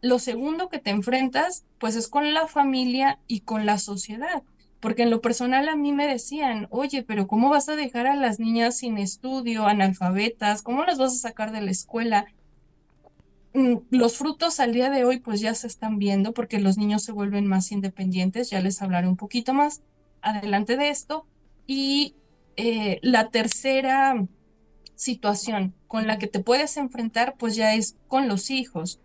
Lo segundo que te enfrentas, pues es con la familia y con la sociedad, porque en lo personal a mí me decían, oye, pero ¿cómo vas a dejar a las niñas sin estudio, analfabetas? ¿Cómo las vas a sacar de la escuela? Los frutos al día de hoy pues ya se están viendo porque los niños se vuelven más independientes, ya les hablaré un poquito más adelante de esto. Y la tercera situación con la que te puedes enfrentar pues ya es con los hijos,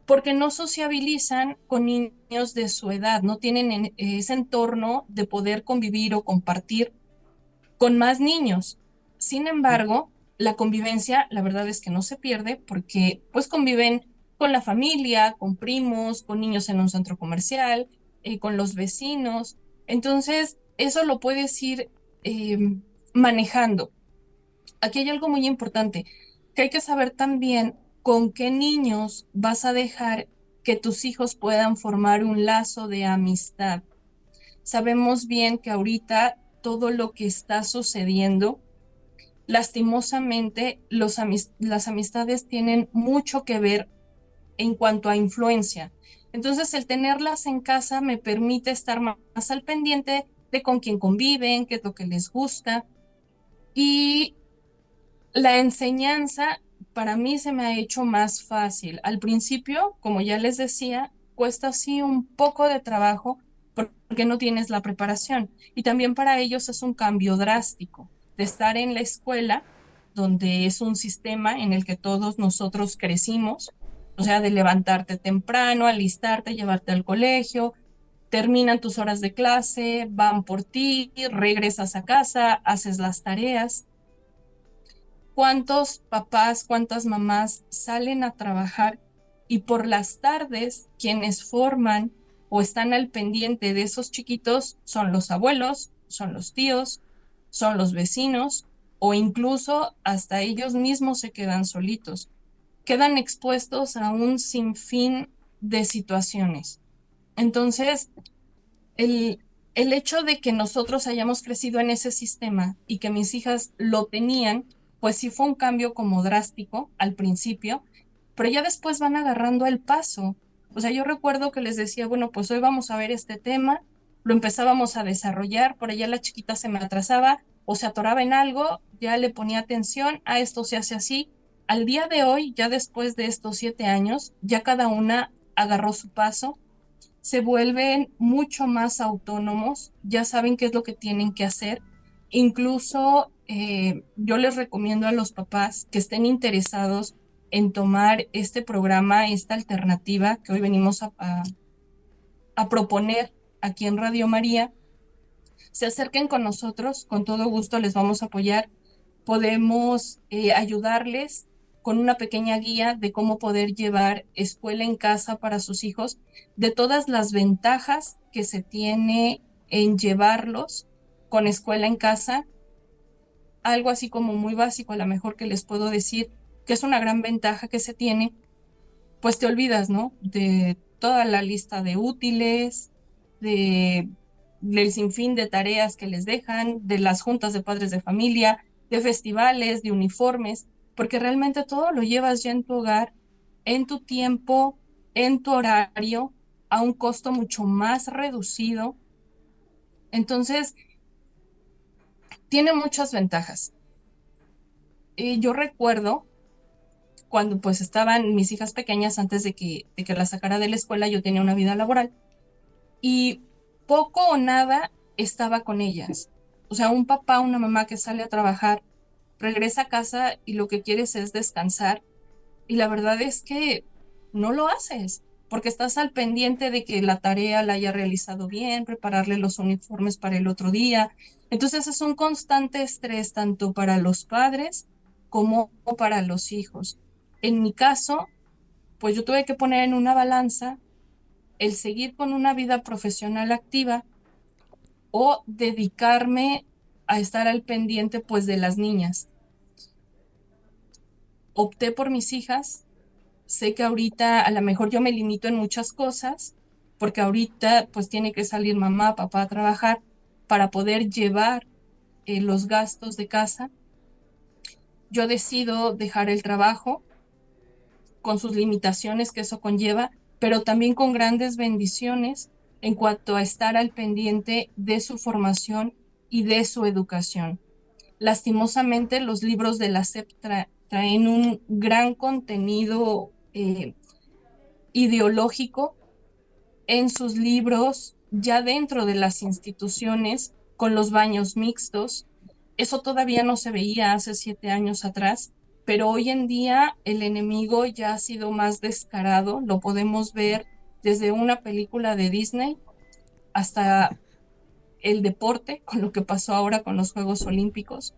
porque no sociabilizan con niños de su edad, no tienen ese entorno de poder convivir o compartir con más niños. Sin embargo, la convivencia, la verdad es que no se pierde porque pues conviven con la familia, con primos, con niños en un centro comercial, con los vecinos. Entonces, eso lo puedes ir eh, manejando. Aquí hay algo muy importante, que hay que saber también con qué niños vas a dejar que tus hijos puedan formar un lazo de amistad. Sabemos bien que ahorita todo lo que está sucediendo, lastimosamente, las amistades tienen mucho que ver en cuanto a influencia. Entonces, el tenerlas en casa me permite estar más al pendiente de con quién conviven, qué es lo que les gusta. Y la enseñanza para mí se me ha hecho más fácil. Al principio, como ya les decía, cuesta así un poco de trabajo porque no tienes la preparación. Y también para ellos es un cambio drástico de estar en la escuela, donde es un sistema en el que todos nosotros crecimos, o sea, de levantarte temprano, alistarte, llevarte al colegio, terminan tus horas de clase, van por ti, regresas a casa, haces las tareas. ¿Cuántos papás, cuántas mamás salen a trabajar y por las tardes quienes forman o están al pendiente de esos chiquitos son los abuelos, son los tíos, son los vecinos o incluso hasta ellos mismos se quedan solitos? Quedan expuestos a un sinfín de situaciones. Entonces, el, el hecho de que nosotros hayamos crecido en ese sistema y que mis hijas lo tenían, pues sí fue un cambio como drástico al principio, pero ya después van agarrando el paso. O sea, yo recuerdo que les decía, bueno, pues hoy vamos a ver este tema, lo empezábamos a desarrollar, por allá la chiquita se me atrasaba o se atoraba en algo, ya le ponía atención a esto, se hace así. Al día de hoy, ya después de estos 7 años, ya cada una agarró su paso, se vuelven mucho más autónomos, ya saben qué es lo que tienen que hacer. Incluso yo les recomiendo a los papás que estén interesados en tomar este programa, esta alternativa que hoy venimos a proponer aquí en Radio María, se acerquen con nosotros, con todo gusto les vamos a apoyar. Podemos ayudarles con una pequeña guía de cómo poder llevar escuela en casa para sus hijos, de todas las ventajas que se tiene en llevarlos con escuela en casa. Algo así como muy básico, a lo mejor que les puedo decir que es una gran ventaja que se tiene, pues te olvidas, ¿no? De toda la lista de útiles, de, del sinfín de tareas que les dejan, de las juntas de padres de familia, de festivales, de uniformes, porque realmente todo lo llevas ya en tu hogar, en tu tiempo, en tu horario, a un costo mucho más reducido. Entonces, tiene muchas ventajas. Yo recuerdo cuando pues estaban mis hijas pequeñas, antes de que las sacara de la escuela, yo tenía una vida laboral y poco o nada estaba con ellas. O sea, un papá, una mamá que sale a trabajar, regresa a casa y lo que quieres es descansar. Y la verdad es que no lo haces, porque estás al pendiente de que la tarea la haya realizado bien, prepararle los uniformes para el otro día. Entonces es un constante estrés tanto para los padres como para los hijos. En mi caso, pues yo tuve que poner en una balanza el seguir con una vida profesional activa o dedicarme a estar al pendiente pues de las niñas. Opté por mis hijas. Sé que ahorita a lo mejor yo me limito en muchas cosas, porque ahorita pues tiene que salir mamá, papá a trabajar para poder llevar los gastos de casa. Yo decido dejar el trabajo con sus limitaciones que eso conlleva, pero también con grandes bendiciones en cuanto a estar al pendiente de su formación y de su educación. Lastimosamente, los libros de la SEP traen un gran contenido ideológico en sus libros, ya dentro de las instituciones, con los baños mixtos. Eso todavía no se veía hace 7 años atrás, pero hoy en día el enemigo ya ha sido más descarado. Lo podemos ver desde una película de Disney hasta el deporte, con lo que pasó ahora con los Juegos Olímpicos.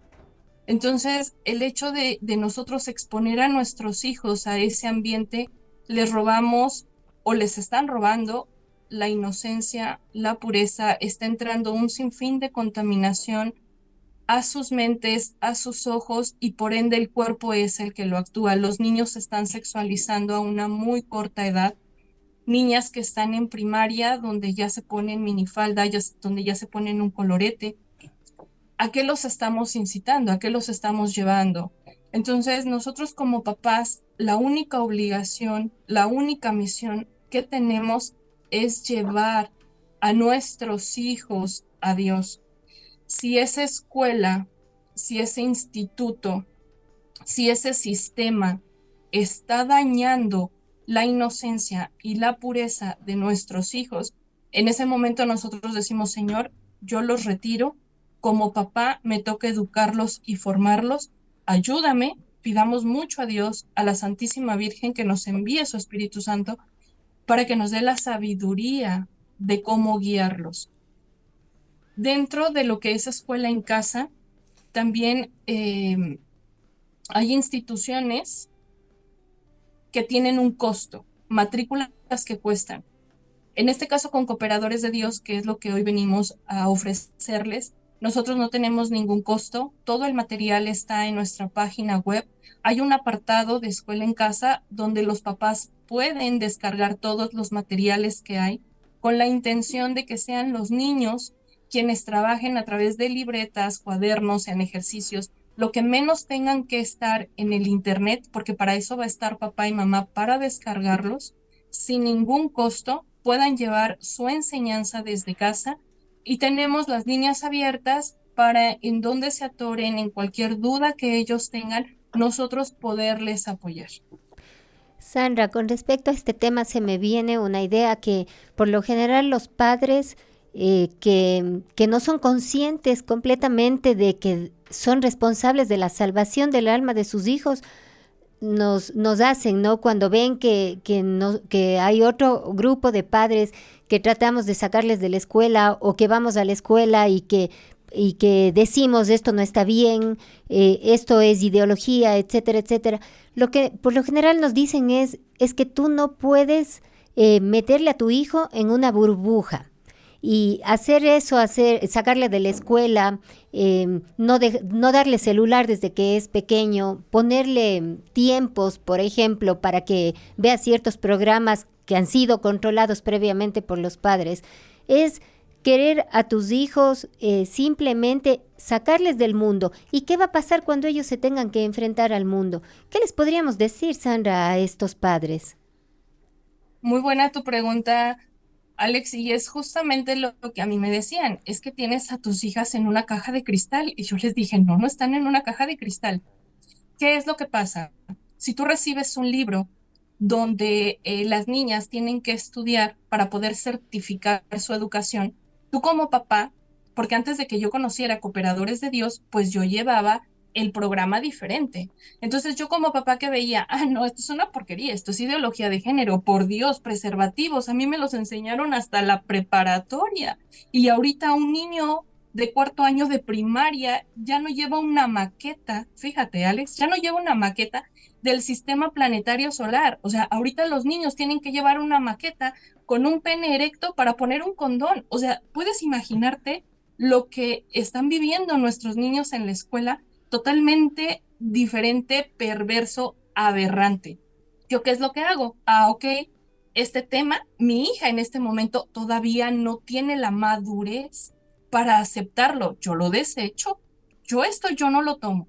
Entonces, el hecho de nosotros exponer a nuestros hijos a ese ambiente, les robamos o les están robando la inocencia, la pureza, está entrando un sinfín de contaminación a sus mentes, a sus ojos, y por ende el cuerpo es el que lo actúa. Los niños se están sexualizando a una muy corta edad. Niñas que están en primaria, donde ya se ponen minifalda, donde ya se ponen un colorete. ¿A qué los estamos incitando? ¿A qué los estamos llevando? Entonces, nosotros como papás, la única obligación, la única misión que tenemos es llevar a nuestros hijos a Dios. Si esa escuela, si ese instituto, si ese sistema está dañando la inocencia y la pureza de nuestros hijos, en ese momento nosotros decimos: Señor, yo los retiro. Como papá me toca educarlos y formarlos. Ayúdame, pidamos mucho a Dios, a la Santísima Virgen, que nos envíe su Espíritu Santo para que nos dé la sabiduría de cómo guiarlos. Dentro de lo que es escuela en casa, también hay instituciones que tienen un costo, matrículas que cuestan. En este caso, con Cooperadores de Dios, que es lo que hoy venimos a ofrecerles, nosotros no tenemos ningún costo. Todo el material está en nuestra página web. Hay un apartado de escuela en casa donde los papás pueden descargar todos los materiales que hay, con la intención de que sean los niños quienes trabajen a través de libretas, cuadernos, en ejercicios, lo que menos tengan que estar en el internet, porque para eso va a estar papá y mamá, para descargarlos sin ningún costo, puedan llevar su enseñanza desde casa. Y tenemos las líneas abiertas para en donde se atoren, en cualquier duda que ellos tengan, nosotros poderles apoyar. Sandra, con respecto a este tema se me viene una idea que por lo general los padres que no son conscientes completamente de que son responsables de la salvación del alma de sus hijos, nos hacen, ¿no? Cuando ven que hay otro grupo de padres que tratamos de sacarles de la escuela o que vamos a la escuela y que decimos esto no está bien, esto es ideología, etcétera, etcétera. Lo que por lo general nos dicen es que tú no puedes meterle a tu hijo en una burbuja. Y hacer eso, sacarle de la escuela, no darle celular desde que es pequeño, ponerle tiempos, por ejemplo, para que vea ciertos programas que han sido controlados previamente por los padres, es querer a tus hijos simplemente sacarles del mundo. ¿Y qué va a pasar cuando ellos se tengan que enfrentar al mundo? ¿Qué les podríamos decir, Sandra, a estos padres? Muy buena tu pregunta, Alex, y es justamente lo que a mí me decían, es que tienes a tus hijas en una caja de cristal. Y yo les dije, no, no están en una caja de cristal. ¿Qué es lo que pasa? Si tú recibes un libro donde las niñas tienen que estudiar para poder certificar su educación, tú como papá, porque antes de que yo conociera Cooperadores de Dios, pues yo llevaba el programa diferente. Entonces yo como papá que veía, no, esto es una porquería, esto es ideología de género, por Dios, preservativos, a mí me los enseñaron hasta la preparatoria. Y ahorita un niño de 4º año de primaria ya no lleva una maqueta, fíjate, Alex, ya no lleva una maqueta del sistema planetario solar. O sea, ahorita los niños tienen que llevar una maqueta con un pene erecto para poner un condón. O sea, ¿puedes imaginarte lo que están viviendo nuestros niños en la escuela? Totalmente diferente, perverso, aberrante. ¿Yo qué es lo que hago? Ok, este tema, mi hija en este momento todavía no tiene la madurez para aceptarlo. Yo lo desecho, yo no lo tomo.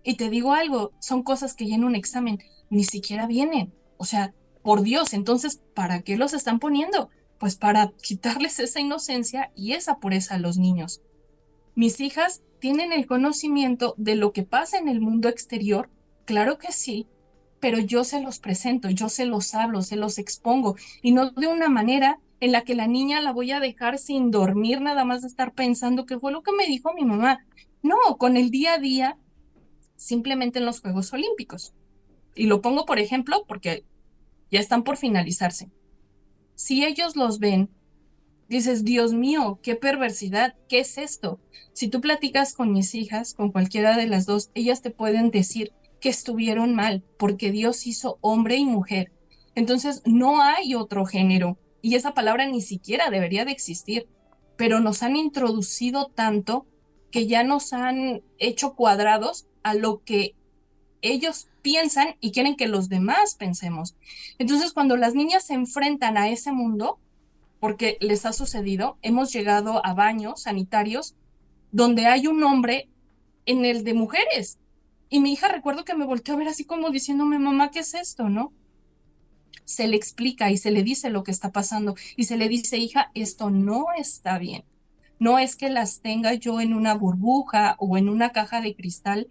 Y te digo algo, son cosas que ya en un examen ni siquiera vienen. O sea, por Dios, entonces, ¿para qué los están poniendo? Pues para quitarles esa inocencia y esa pureza a los niños. Mis hijas tienen el conocimiento de lo que pasa en el mundo exterior, claro que sí, pero yo se los presento, yo se los hablo, se los expongo, y no de una manera en la que la niña la voy a dejar sin dormir, nada más de estar pensando qué fue lo que me dijo mi mamá. No, con el día a día, simplemente en los Juegos Olímpicos. Y lo pongo por ejemplo porque ya están por finalizarse. Si ellos los ven, dices, Dios mío, qué perversidad, ¿qué es esto? Si tú platicas con mis hijas, con cualquiera de las dos, ellas te pueden decir que estuvieron mal, porque Dios hizo hombre y mujer. Entonces, no hay otro género, y esa palabra ni siquiera debería de existir, pero nos han introducido tanto que ya nos han hecho cuadrados a lo que ellos piensan y quieren que los demás pensemos. Entonces, cuando las niñas se enfrentan a ese mundo, porque les ha sucedido, hemos llegado a baños sanitarios donde hay un hombre en el de mujeres. Y mi hija recuerdo que me volteó a ver así como diciéndome, mamá, ¿qué es esto, no? Se le explica y se le dice lo que está pasando y se le dice, hija, esto no está bien. No es que las tenga yo en una burbuja o en una caja de cristal,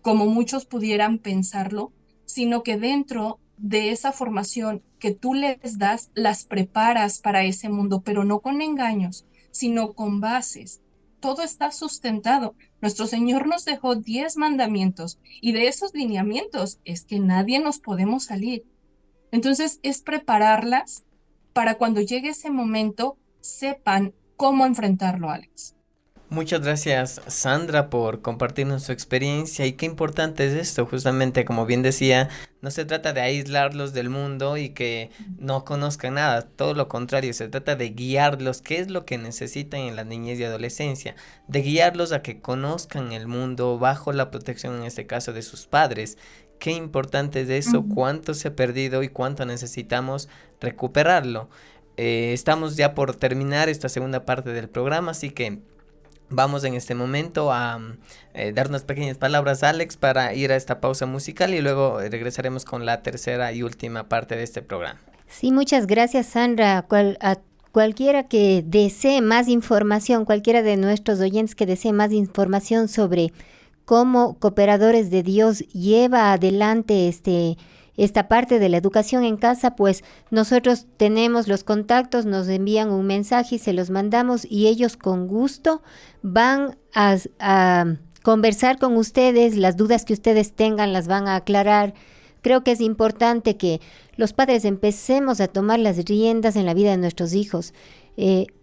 como muchos pudieran pensarlo, sino que dentro de esa formación que tú les das, las preparas para ese mundo, pero no con engaños, sino con bases. Todo está sustentado. Nuestro Señor nos dejó 10 mandamientos y de esos lineamientos es que nadie nos podemos salir. Entonces es prepararlas para cuando llegue ese momento sepan cómo enfrentarlo, Alex. Muchas gracias, Sandra, por compartirnos su experiencia y qué importante es esto, justamente como bien decía, no se trata de aislarlos del mundo y que no conozcan nada, todo lo contrario, se trata de guiarlos, qué es lo que necesitan en la niñez y adolescencia, de guiarlos a que conozcan el mundo bajo la protección, en este caso, de sus padres. Qué importante es eso, cuánto se ha perdido y cuánto necesitamos recuperarlo. Estamos ya por terminar esta segunda parte del programa, así que vamos en este momento a dar unas pequeñas palabras, Alex, para ir a esta pausa musical y luego regresaremos con la tercera y última parte de este programa. Sí, muchas gracias, Sandra. cualquiera que desee más información, cualquiera de nuestros oyentes que desee más información sobre cómo Cooperadores de Dios lleva adelante esta parte de la educación en casa, pues nosotros tenemos los contactos, nos envían un mensaje y se los mandamos y ellos con gusto van a conversar con ustedes, las dudas que ustedes tengan las van a aclarar. Creo que es importante que los padres empecemos a tomar las riendas en la vida de nuestros hijos.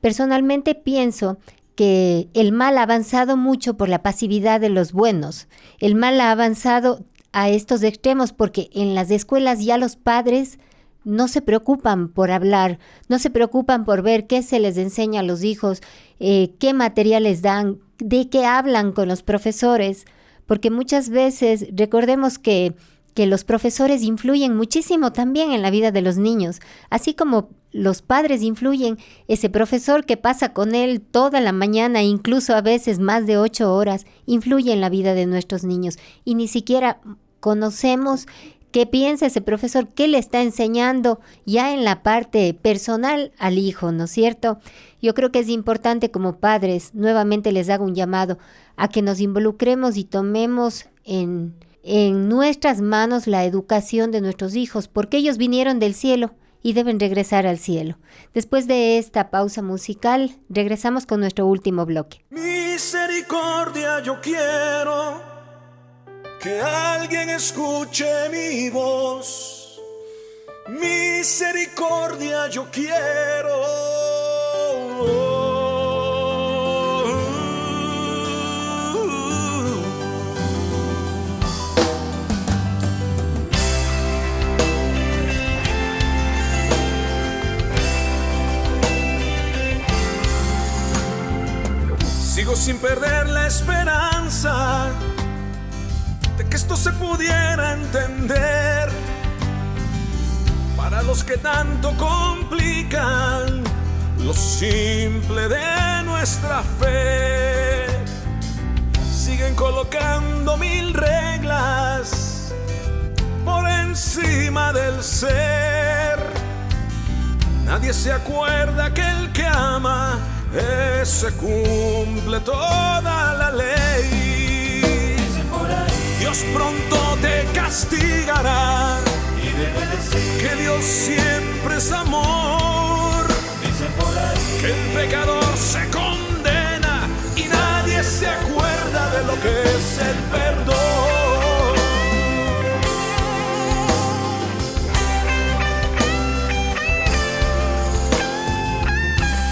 Personalmente pienso que el mal ha avanzado mucho por la pasividad de los buenos. El mal ha avanzado a estos extremos porque en las escuelas ya los padres no se preocupan por hablar, no se preocupan por ver qué se les enseña a los hijos, qué materiales dan, de qué hablan con los profesores, porque muchas veces recordemos que los profesores influyen muchísimo también en la vida de los niños, así como los padres influyen, ese profesor que pasa con él toda la mañana, incluso a veces más de 8 horas, influye en la vida de nuestros niños y ni siquiera conocemos qué piensa ese profesor, qué le está enseñando ya en la parte personal al hijo, ¿no es cierto? Yo creo que es importante como padres, nuevamente les hago un llamado a que nos involucremos y tomemos en nuestras manos la educación de nuestros hijos, porque ellos vinieron del cielo y deben regresar al cielo. Después de esta pausa musical, regresamos con nuestro último bloque. Misericordia, yo quiero que alguien escuche mi voz. Misericordia, yo quiero. Sigo sin perder la esperanza de que esto se pudiera entender. Para los que tanto complican lo simple de nuestra fe, siguen colocando 1000 reglas por encima del ser. Nadie se acuerda que el que ama, ese cumple toda la ley. Dios pronto te castigará. Que Dios siempre es amor. Que el pecador se condena y nadie se acuerda de lo que es el perdón.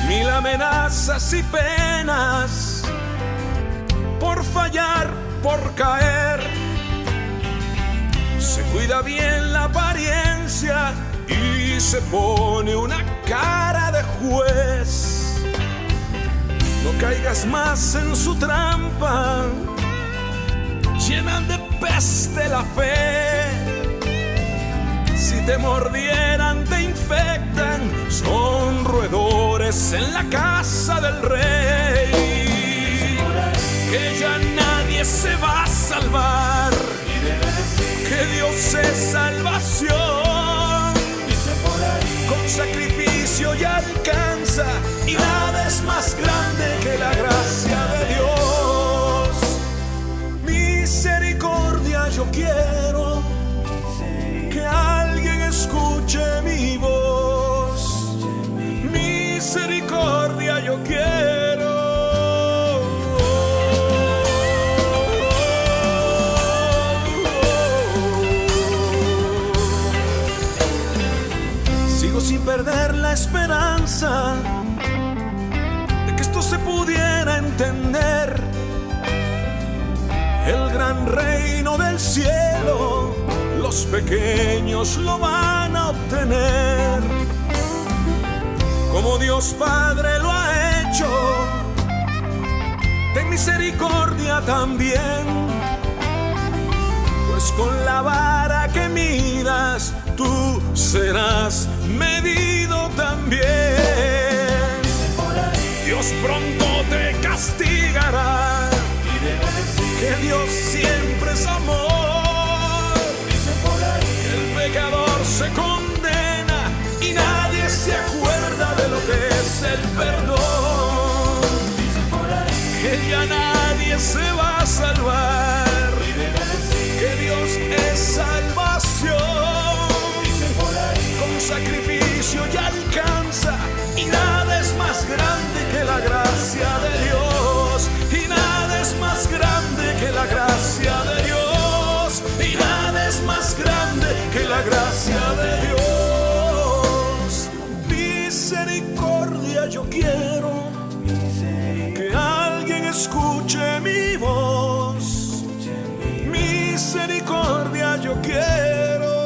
Mil amenazas y penas por fallar, por caer. Se cuida bien la apariencia y se pone una cara de juez. No caigas más en su trampa, llenan de peste la fe. Si te mordieran, te infectan, son roedores en la casa del rey. Que ya nadie se va a salvar, que Dios es salvación. Con sacrificio ya alcanza y nada es más grande que la gracia de Dios. Misericordia yo quiero, que alguien escuche mi voz. Misericordia yo quiero. Sigo sin perder la esperanza de que esto se pudiera entender. El gran reino del cielo, los pequeños lo van a obtener. Como Dios Padre lo ha hecho, ten misericordia también. Pues con la vara que midas, tú serás medido también. Dios pronto te castigará, que Dios siempre es amor. Que el pecador se condena y nadie se acuerda de lo que es misericordia yo quiero.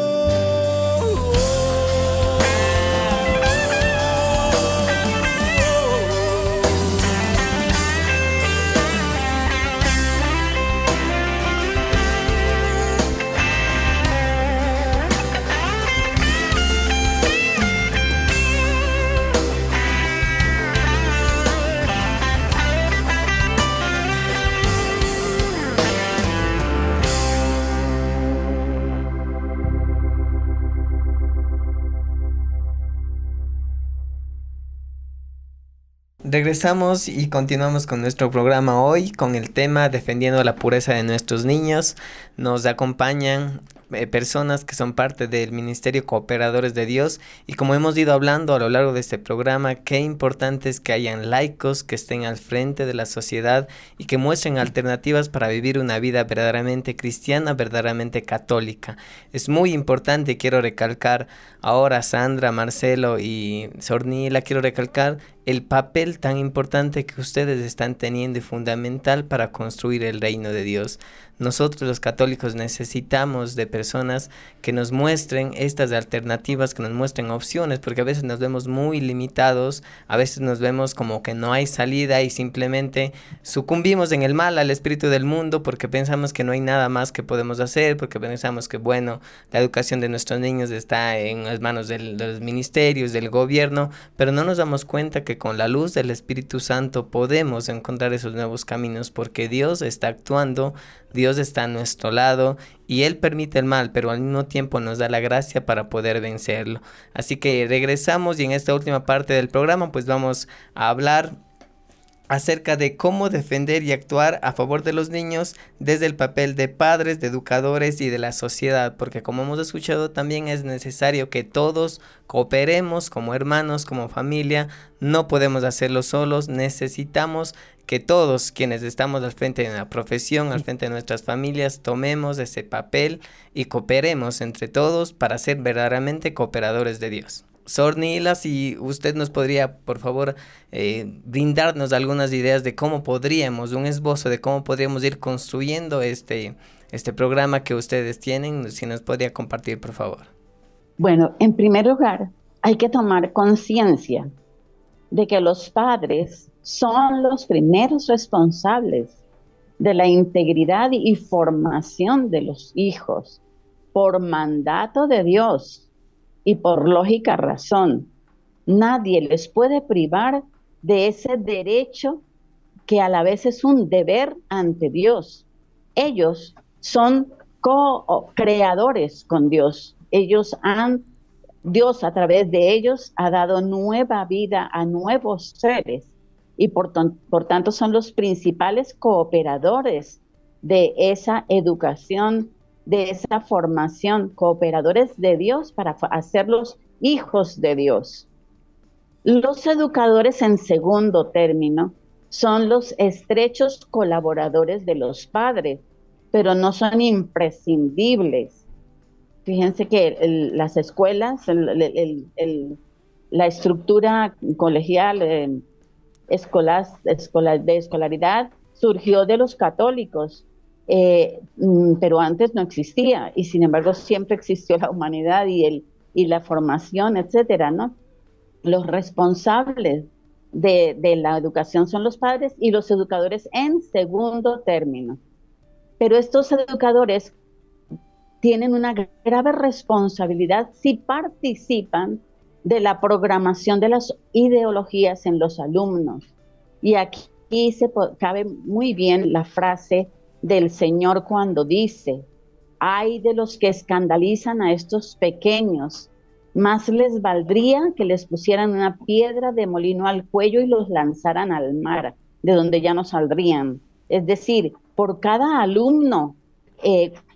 Regresamos y continuamos con nuestro programa hoy con el tema defendiendo la pureza de nuestros niños. Nos acompañan personas que son parte del Ministerio Cooperadores de Dios, y como hemos ido hablando a lo largo de este programa, qué importante es que hayan laicos que estén al frente de la sociedad y que muestren alternativas para vivir una vida verdaderamente cristiana, verdaderamente católica. Es muy importante, quiero recalcar ahora, Sandra, Marcelo y Sornila, quiero recalcar el papel tan importante que ustedes están teniendo y fundamental para construir el reino de Dios. Nosotros los católicos necesitamos de personas que nos muestren estas alternativas, que nos muestren opciones, porque a veces nos vemos muy limitados, a veces nos vemos como que no hay salida y simplemente sucumbimos en el mal al espíritu del mundo porque pensamos que no hay nada más que podemos hacer, porque pensamos que bueno, la educación de nuestros niños está en las manos de los ministerios, del gobierno, pero no nos damos cuenta que con la luz del Espíritu Santo podemos encontrar esos nuevos caminos, porque Dios está actuando, Dios está a nuestro lado y Él permite el mal, pero al mismo tiempo nos da la gracia para poder vencerlo. Así que regresamos y en esta última parte del programa pues vamos a hablar acerca de cómo defender y actuar a favor de los niños desde el papel de padres, de educadores y de la sociedad, porque como hemos escuchado también es necesario que todos cooperemos como hermanos, como familia, no podemos hacerlo solos, necesitamos que todos quienes estamos al frente de la profesión, al frente de nuestras familias, tomemos ese papel y cooperemos entre todos para ser verdaderamente cooperadores de Dios. Sornila, si usted nos podría, por favor, brindarnos algunas ideas de cómo podríamos, un esbozo de cómo podríamos ir construyendo este programa que ustedes tienen, si nos podría compartir, por favor. Bueno, en primer lugar, hay que tomar conciencia de que los padres son los primeros responsables de la integridad y formación de los hijos por mandato de Dios. Y por lógica razón, nadie les puede privar de ese derecho que a la vez es un deber ante Dios. Ellos son co-creadores con Dios. Dios a través de ellos ha dado nueva vida a nuevos seres y por tanto son los principales cooperadores de esa educación, de esa formación, cooperadores de Dios para hacerlos hijos de Dios. Los educadores en segundo término son los estrechos colaboradores de los padres, pero no son imprescindibles. Fíjense que las escuelas, la estructura colegial, de escolaridad surgió de los católicos, pero antes no existía y sin embargo siempre existió la humanidad y la formación, etcétera, ¿no? Los responsables de la educación son los padres y los educadores en segundo término. Pero estos educadores tienen una grave responsabilidad si participan de la programación de las ideologías en los alumnos. Y aquí cabe muy bien la frase del Señor cuando dice: ay de los que escandalizan a estos pequeños, más les valdría que les pusieran una piedra de molino al cuello y los lanzaran al mar, de donde ya no saldrían. Es decir, por cada alumno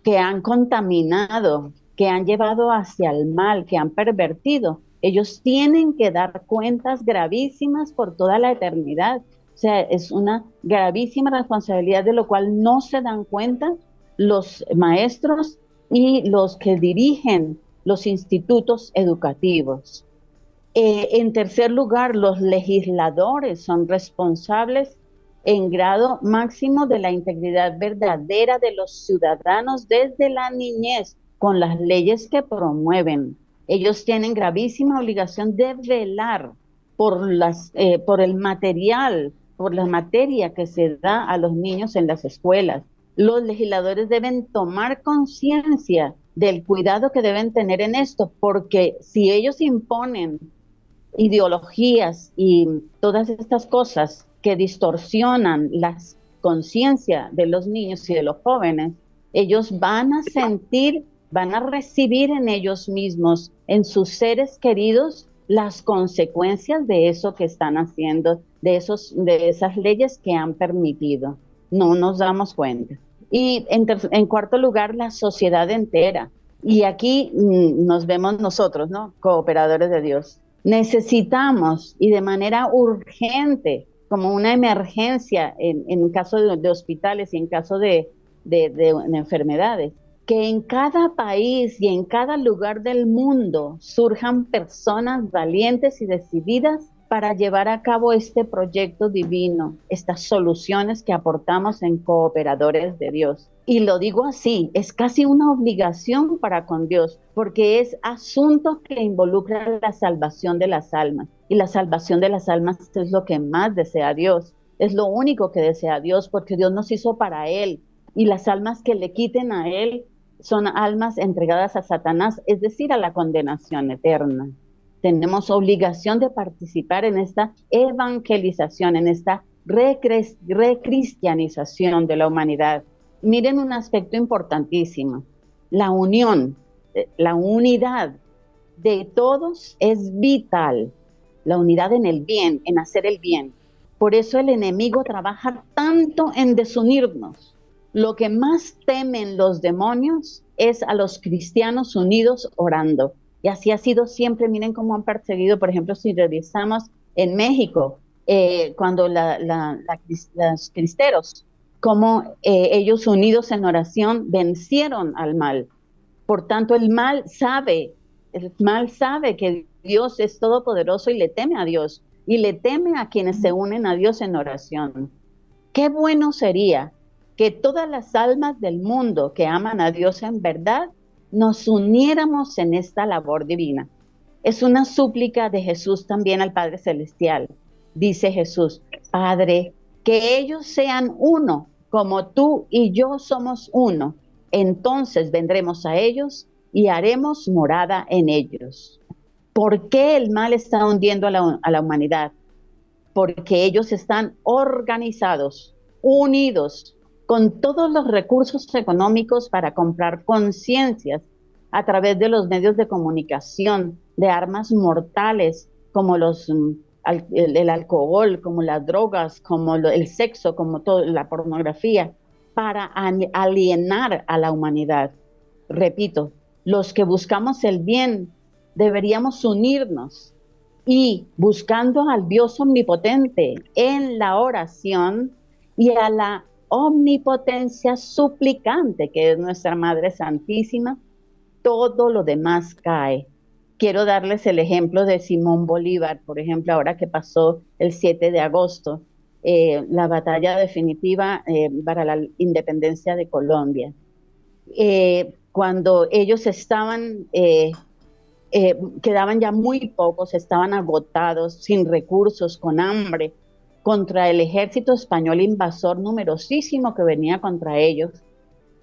que han contaminado, que han llevado hacia el mal, que han pervertido, ellos tienen que dar cuentas gravísimas por toda la eternidad. O sea, es una gravísima responsabilidad de lo cual no se dan cuenta los maestros y los que dirigen los institutos educativos. En tercer lugar, los legisladores son responsables en grado máximo de la integridad verdadera de los ciudadanos desde la niñez, con las leyes que promueven. Ellos tienen gravísima obligación de velar por el material, por la materia que se da a los niños en las escuelas. Los legisladores deben tomar conciencia del cuidado que deben tener en esto, porque si ellos imponen ideologías y todas estas cosas que distorsionan la conciencia de los niños y de los jóvenes, ellos van a sentir, van a recibir en ellos mismos, en sus seres queridos, las consecuencias de eso que están haciendo, de esas leyes que han permitido. No nos damos cuenta. Y en cuarto lugar, la sociedad entera. Y aquí nos vemos nosotros, ¿no? Cooperadores de Dios. Necesitamos, y de manera urgente, como una emergencia en caso de hospitales y en caso de enfermedades, que en cada país y en cada lugar del mundo surjan personas valientes y decididas para llevar a cabo este proyecto divino, estas soluciones que aportamos en Cooperadores de Dios. Y lo digo así, es casi una obligación para con Dios, porque es asunto que involucra la salvación de las almas. Y la salvación de las almas es lo que más desea Dios, es lo único que desea Dios, porque Dios nos hizo para Él. Y las almas que le quiten a Él son almas entregadas a Satanás, es decir, a la condenación eterna. Tenemos obligación de participar en esta evangelización, en esta recristianización de la humanidad. Miren un aspecto importantísimo, la unión, la unidad de todos es vital, la unidad en el bien, en hacer el bien. Por eso el enemigo trabaja tanto en desunirnos. Lo que más temen los demonios es a los cristianos unidos orando. Y así ha sido siempre. Miren cómo han perseguido, por ejemplo, si revisamos en México, cuando los cristeros, cómo ellos unidos en oración vencieron al mal. Por tanto, el mal sabe que Dios es todopoderoso y le teme a Dios, y le teme a quienes se unen a Dios en oración. Qué bueno sería que todas las almas del mundo que aman a Dios en verdad nos uniéramos en esta labor divina. Es una súplica de Jesús también al Padre Celestial. Dice Jesús: Padre, que ellos sean uno, como tú y yo somos uno. Entonces vendremos a ellos y haremos morada en ellos. ¿Por qué el mal está hundiendo a la humanidad? Porque ellos están organizados, unidos, con todos los recursos económicos para comprar conciencias a través de los medios de comunicación, de armas mortales como el alcohol, como las drogas, como el sexo, como la pornografía, para alienar a la humanidad. Repito, los que buscamos el bien deberíamos unirnos y buscando al Dios omnipotente en la oración y a la omnipotencia suplicante que es nuestra Madre Santísima, todo lo demás cae. Quiero darles el ejemplo de Simón Bolívar, por ejemplo, ahora que pasó el 7 de agosto, la batalla definitiva para la independencia de Colombia. Cuando ellos estaban, quedaban ya muy pocos, estaban agotados, sin recursos, con hambre, contra el ejército español invasor numerosísimo que venía contra ellos.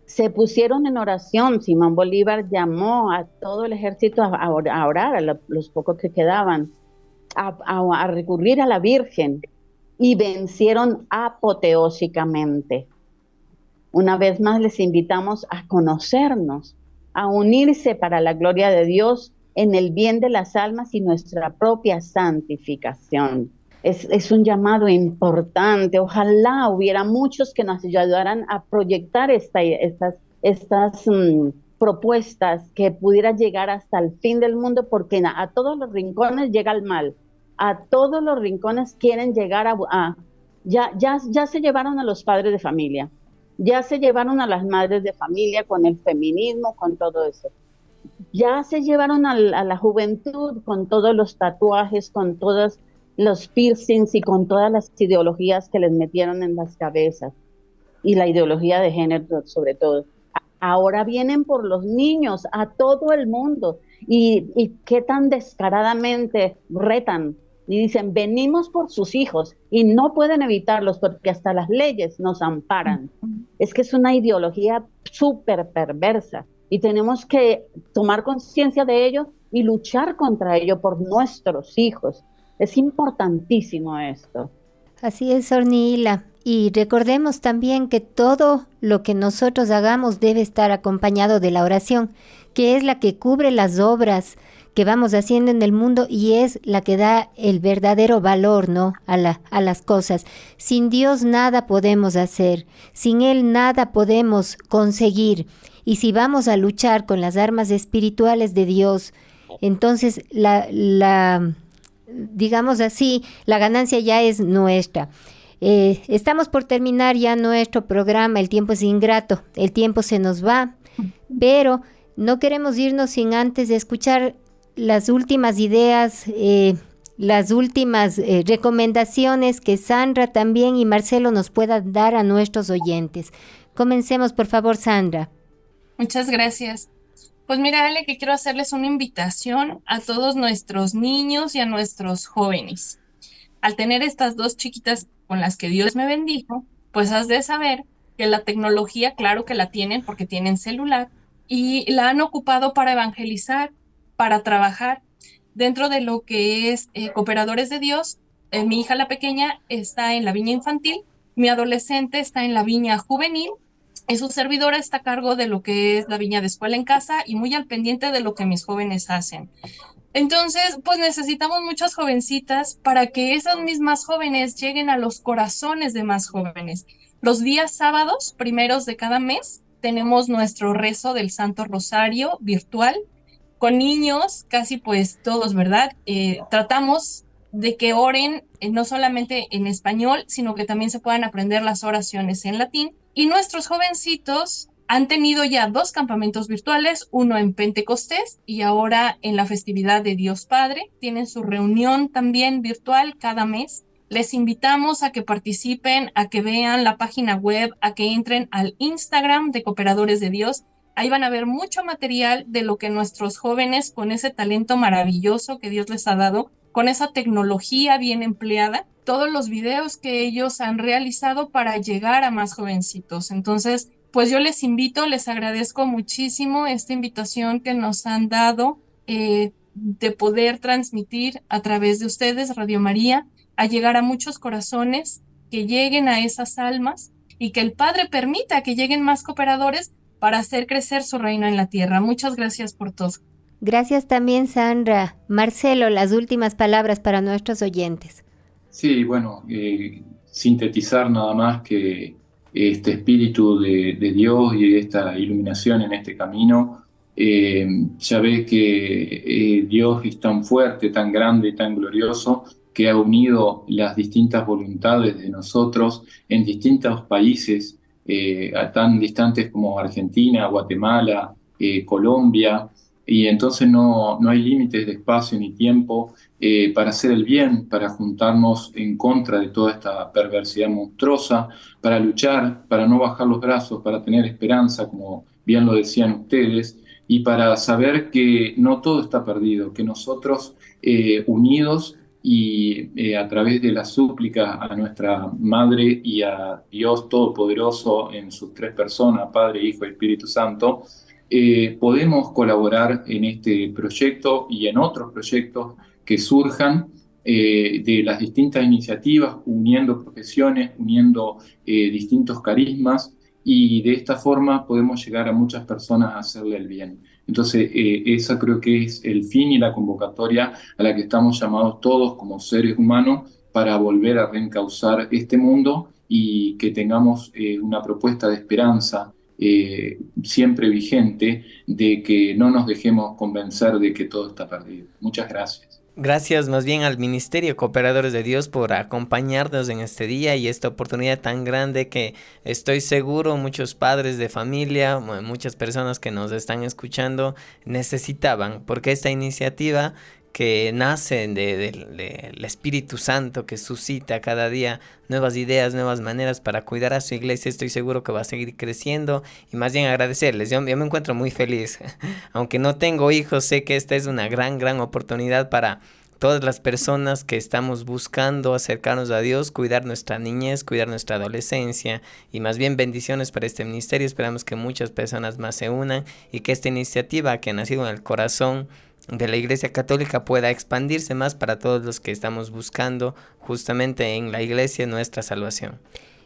Se pusieron en oración. Simón Bolívar llamó a todo el ejército a orar, a los pocos que quedaban, a recurrir a la Virgen, y vencieron apoteósicamente. Una vez más les invitamos a conocernos, a unirse para la gloria de Dios en el bien de las almas y nuestra propia santificación. Es un llamado importante. Ojalá hubiera muchos que nos ayudaran a proyectar estas propuestas, que pudiera llegar hasta el fin del mundo, porque a todos los rincones llega el mal. A todos los rincones quieren llegar ya se llevaron a los padres de familia, ya se llevaron a las madres de familia con el feminismo, con todo eso. Ya se llevaron a la juventud con todos los tatuajes, con todas los piercings y con todas las ideologías que les metieron en las cabezas y la ideología de género sobre todo. Ahora vienen por los niños a todo el mundo y qué tan descaradamente retan y dicen, venimos por sus hijos y no pueden evitarlos porque hasta las leyes nos amparan. Es que es una ideología súper perversa y tenemos que tomar conciencia de ello y luchar contra ello por nuestros hijos. Es importantísimo esto. Así es, Ornila. Y recordemos también que todo lo que nosotros hagamos debe estar acompañado de la oración, que es la que cubre las obras que vamos haciendo en el mundo y es la que da el verdadero valor, ¿no?, a las cosas. Sin Dios nada podemos hacer, sin Él nada podemos conseguir. Y si vamos a luchar con las armas espirituales de Dios, entonces digamos así, la ganancia ya es nuestra. Estamos por terminar ya nuestro programa, el tiempo es ingrato, el tiempo se nos va, pero no queremos irnos sin antes de escuchar las últimas ideas, las últimas recomendaciones que Sandra también y Marcelo nos puedan dar a nuestros oyentes. Comencemos, por favor, Sandra. Muchas gracias. Pues mira, Ale, que quiero hacerles una invitación a todos nuestros niños y a nuestros jóvenes. Al tener estas dos chiquitas con las que Dios me bendijo, pues has de saber que la tecnología, claro que la tienen porque tienen celular, y la han ocupado para evangelizar, para trabajar dentro de lo que es Cooperadores de Dios. Mi hija la pequeña está en la viña infantil, mi adolescente está en la viña juvenil, y su servidora está a cargo de lo que es la viña de escuela en casa y muy al pendiente de lo que mis jóvenes hacen. Entonces, pues necesitamos muchas jovencitas para que esas mismas jóvenes lleguen a los corazones de más jóvenes. Los días sábados, primeros de cada mes, tenemos nuestro rezo del Santo Rosario virtual con niños, casi pues todos, ¿verdad? Tratamos de que oren no solamente en español, sino que también se puedan aprender las oraciones en latín. Y nuestros jovencitos han tenido ya 2 campamentos virtuales, uno en Pentecostés y ahora en la festividad de Dios Padre. Tienen su reunión también virtual cada mes. Les invitamos a que participen, a que vean la página web, a que entren al Instagram de Cooperadores de Dios. Ahí van a ver mucho material de lo que nuestros jóvenes, con ese talento maravilloso que Dios les ha dado, con esa tecnología bien empleada, todos los videos que ellos han realizado para llegar a más jovencitos. Entonces, pues yo les invito, les agradezco muchísimo esta invitación que nos han dado de poder transmitir a través de ustedes, Radio María, a llegar a muchos corazones, que lleguen a esas almas y que el Padre permita que lleguen más cooperadores para hacer crecer su reino en la tierra. Muchas gracias por todo. Gracias también, Sandra. Marcelo, las últimas palabras para nuestros oyentes. Sí, bueno, sintetizar nada más que este espíritu de Dios y esta iluminación en este camino, ya ves que Dios es tan fuerte, tan grande, tan glorioso, que ha unido las distintas voluntades de nosotros en distintos países, tan distantes como Argentina, Guatemala, Colombia, y entonces no hay límites de espacio ni tiempo para hacer el bien, para juntarnos en contra de toda esta perversidad monstruosa, para luchar, para no bajar los brazos, para tener esperanza, como bien lo decían ustedes, y para saber que no todo está perdido, que nosotros unidos y a través de la súplica a nuestra Madre y a Dios Todopoderoso en sus 3 personas, Padre, Hijo y Espíritu Santo, podemos colaborar en este proyecto y en otros proyectos que surjan de las distintas iniciativas, uniendo profesiones, uniendo distintos carismas, y de esta forma podemos llegar a muchas personas a hacerle el bien. Entonces, esa creo que es el fin y la convocatoria a la que estamos llamados todos como seres humanos para volver a reencauzar este mundo y que tengamos una propuesta de esperanza siempre vigente, de que no nos dejemos convencer de que todo está perdido. Muchas gracias. Gracias más bien al Ministerio Cooperadores de Dios por acompañarnos en este día y esta oportunidad tan grande que estoy seguro muchos padres de familia, muchas personas que nos están escuchando necesitaban, porque esta iniciativa que nacen del Espíritu Santo, que suscita cada día nuevas ideas, nuevas maneras para cuidar a su iglesia. Estoy seguro que va a seguir creciendo y más bien agradecerles. Yo me encuentro muy feliz. Aunque no tengo hijos, sé que esta es una gran oportunidad para todas las personas que estamos buscando acercarnos a Dios, cuidar nuestra niñez, cuidar nuestra adolescencia, y más bien bendiciones para este ministerio. Esperamos que muchas personas más se unan y que esta iniciativa que ha nacido en el corazón de la Iglesia Católica pueda expandirse más para todos los que estamos buscando justamente en la Iglesia nuestra salvación.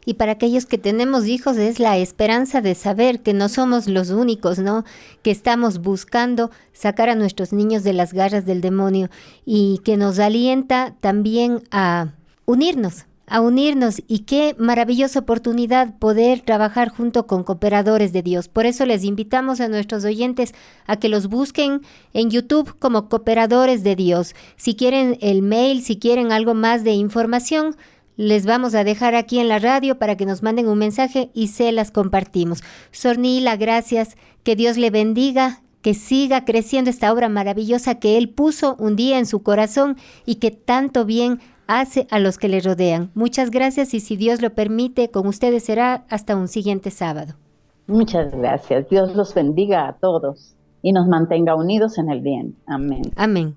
Y para aquellos que tenemos hijos es la esperanza de saber que no somos los únicos, ¿no? Que estamos buscando sacar a nuestros niños de las garras del demonio, y que nos alienta también a unirnos. Y qué maravillosa oportunidad poder trabajar junto con cooperadores de Dios. Por eso les invitamos a nuestros oyentes a que los busquen en YouTube como Cooperadores de Dios. Si quieren el mail, si quieren algo más de información, les vamos a dejar aquí en la radio para que nos manden un mensaje y se las compartimos. Sor Nila, gracias. Que Dios le bendiga, que siga creciendo esta obra maravillosa que Él puso un día en su corazón y que tanto bien hace a los que le rodean. Muchas gracias, y si Dios lo permite, con ustedes será hasta un siguiente sábado. Muchas gracias. Dios los bendiga a todos y nos mantenga unidos en el bien. Amén. Amén.